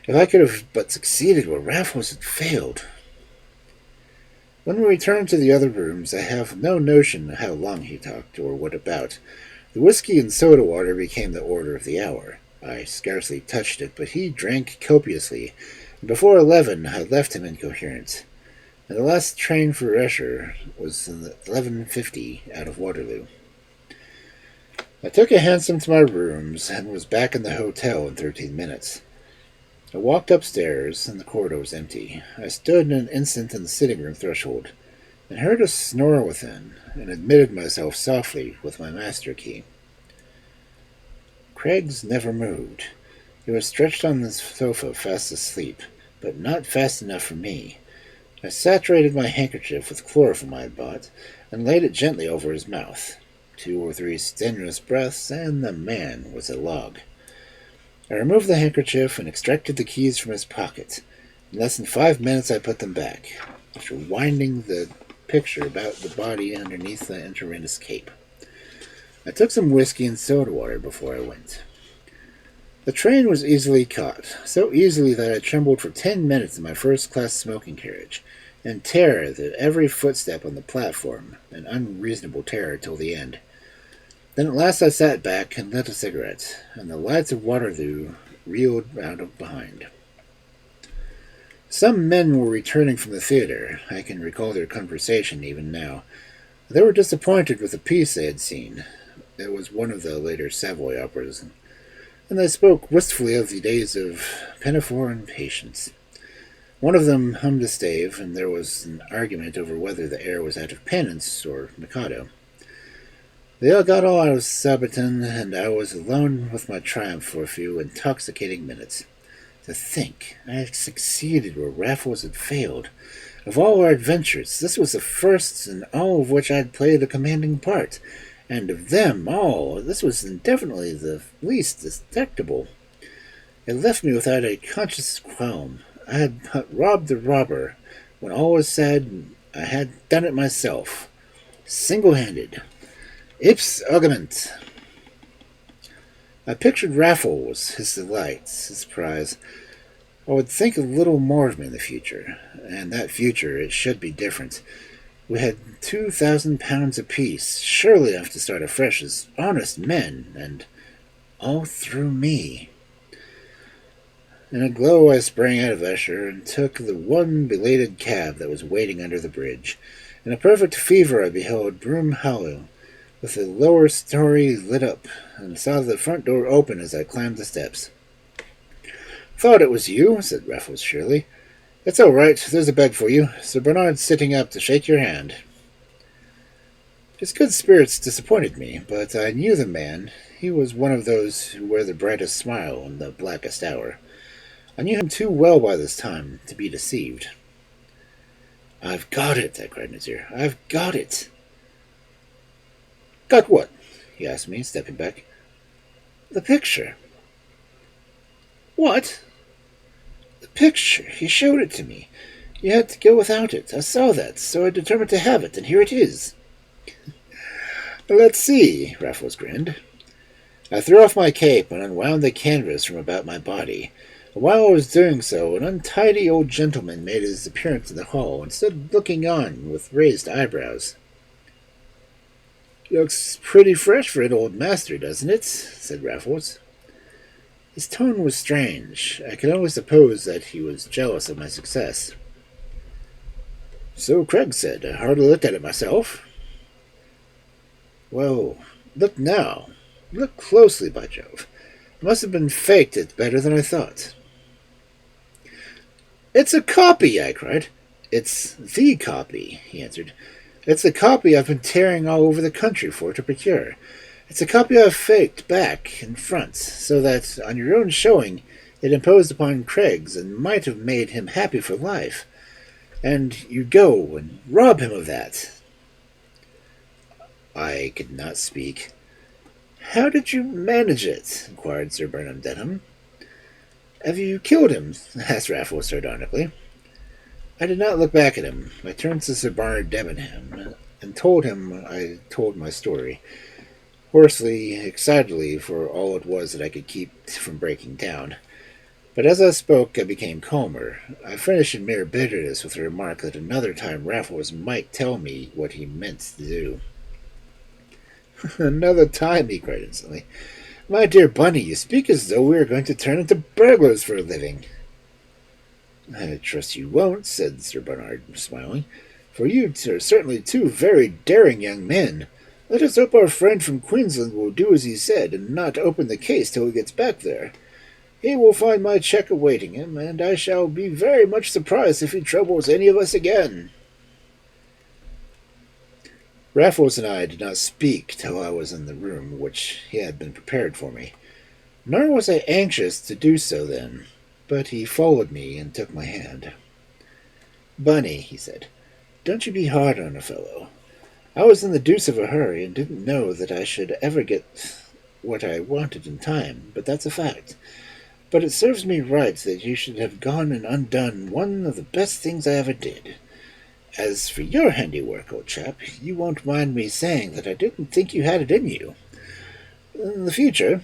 Speaker 1: if I could have but succeeded where Raffles had failed. When we returned to the other rooms, I have no notion how long he talked, or what about. The whiskey and soda water became the order of the hour. I scarcely touched it, but he drank copiously, and before 11 I left him incoherent. And the last train for Esher was 11:50 out of Waterloo. I took a hansom to my rooms, and was back in the hotel in 13 minutes. I walked upstairs, and the corridor was empty. I stood an instant in the sitting-room threshold, and heard a snore within, and admitted myself softly with my master key. Craigs never moved. He was stretched on the sofa fast asleep, but not fast enough for me. I saturated my handkerchief with chloroform I had bought, and laid it gently over his mouth. 2 or 3 strenuous breaths, and the man was a log. I removed the handkerchief and extracted the keys from his pocket. In less than 5 minutes I put them back, after winding the picture about the body underneath the intravenous cape. I took some whiskey and soda water before I went. The train was easily caught, so easily that I trembled for 10 minutes in my first-class smoking carriage, in terror at every footstep on the platform, an unreasonable terror till the end. Then at last I sat back and lit a cigarette, and the lights of Waterloo reeled out of behind. Some men were returning from the theatre. I can recall their conversation even now. They were disappointed with the piece they had seen. It was one of the later Savoy operas, and they spoke wistfully of the days of Pinafore and Patience. One of them hummed a stave, and there was an argument over whether the air was out of Penance or Mikado. They all got all out of Sabaton, and I was alone with my triumph for a few intoxicating minutes. To think I had succeeded where Raffles had failed. Of all our adventures, this was the first in all of which I had played a commanding part, and of them all, this was indefinitely the least detectable. It left me without a conscious qualm. I had but robbed the robber. When all was said, I had done it myself, single-handed. Ipse argument. I pictured Raffles, his delights, his surprise. I would think a little more of him in the future, and that future, it should be different. We had 2,000 pounds apiece, surely enough to start afresh as honest men, and all through me. In a glow, I sprang out of Esher and took the one belated cab that was waiting under the bridge. In a perfect fever, I beheld Broom Hollow, with the lower story lit up, and saw the front door open as I climbed the steps. "Thought it was you," said Raffles cheerily. "It's all right. There's a bed for you. Sir Bernard's sitting up to shake your hand." His good spirits disappointed me, but I knew the man. He was one of those who wear the brightest smile in the blackest hour. I knew him too well by this time to be deceived. "I've got it," I cried in his ear. "I've got it." "Got what?" he asked me, stepping back. "The picture." "What?" "The picture. He showed it to me. You had to go without it. I saw that, so I determined to have it, and here it is." "Let's see," Raffles grinned. I threw off my cape and unwound the canvas from about my body. While I was doing so, an untidy old gentleman made his appearance in the hall and stood looking on with raised eyebrows. "Looks pretty fresh for an old master, doesn't it?" said Raffles. His tone was strange. I could only suppose that he was jealous of my success. "So Craig said. I hardly looked at it myself." "Well, look now. Look closely, by Jove. It must have been faked. It's better than I thought." "It's a copy!" I cried. "It's the copy," he answered. "It's the copy I've been tearing all over the country for to procure. It's a copy I've faked back and front, so that, on your own showing, it imposed upon Craig's and might have made him happy for life. And you go and rob him of that." I could not speak. "How did you manage it?" inquired Sir Bernard Denham. "Have you killed him?" asked Raffles sardonically. I did not look back at him. I turned to Sir Bernard Debenham and told him I told my story, hoarsely, excitedly, for all it was that I could keep from breaking down. But as I spoke, I became calmer. I finished in mere bitterness with the remark that another time Raffles might tell me what he meant to do. "Another time!" he cried instantly. "My dear Bunny, you speak as though we were going to turn into burglars for a living." "I trust you won't," said Sir Bernard, smiling, "for you are certainly two very daring young men. Let us hope our friend from Queensland will do as he said, and not open the case till he gets back there. He will find my cheque awaiting him, and I shall be very much surprised if he troubles any of us again." Raffles and I did not speak till I was in the room which he had been prepared for me. Nor was I anxious to do so then, but he followed me and took my hand. "Bunny," he said, "don't you be hard on a fellow. I was in the deuce of a hurry and didn't know that I should ever get what I wanted in time, but that's a fact. But it serves me right that you should have gone and undone one of the best things I ever did. As for your handiwork, old chap, you won't mind me saying that I didn't think you had it in you. In the future—"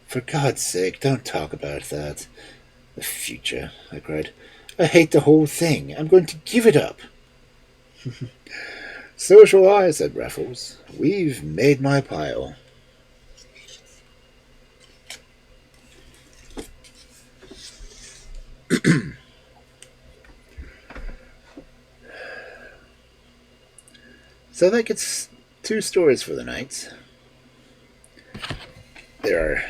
Speaker 1: "For God's sake, don't talk about that. The future," I cried. "I hate the whole thing. I'm going to give it up." "So shall I," said Raffles. "We've made my pile." So that gets 2 stories for the night. There are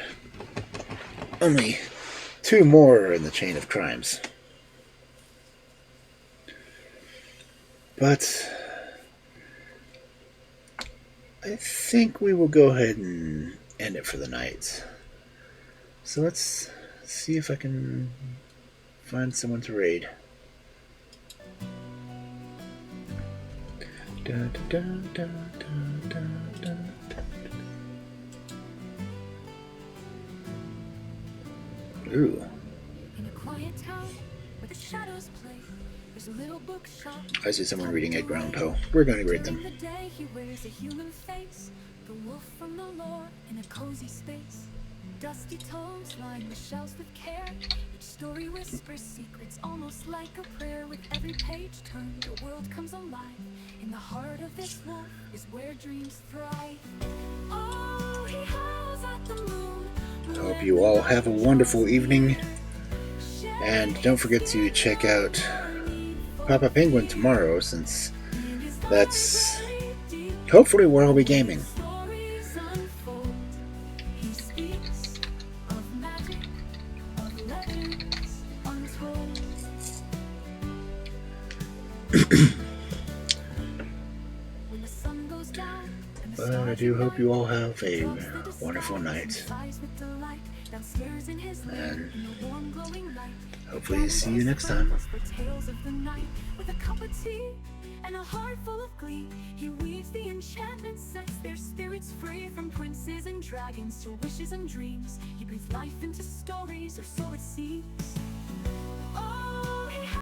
Speaker 1: only 2 more in the chain of crimes. But I think we will go ahead and end it for the night. So let's see if I can find someone to raid. Da, da, da, da, da, da, da. Ooh.
Speaker 2: In a quiet town where the shadows play, there's a little bookshop.
Speaker 1: I see someone reading Edgar Allan Poe. We're going to read them.
Speaker 2: During the day he wears a human face, the wolf from the lore in a cozy space. Dusty tomes line the shelves with care. Each story whispers secrets almost like a prayer. With every page turned, the world comes alive. In the heart of this wolf is where dreams thrive. Oh, he howls at the moon.
Speaker 1: I hope you all have a wonderful evening. And don't forget to check out Papa Penguin tomorrow, since that's hopefully where I'll be gaming. But I do hope you all have a wonderful night. And hopefully see you next time.
Speaker 2: With a cup of tea and a heart full of glee, he weaves the enchantment, sets their spirits free. From princes and dragons to wishes and dreams, he breathes life into stories, or so it seems.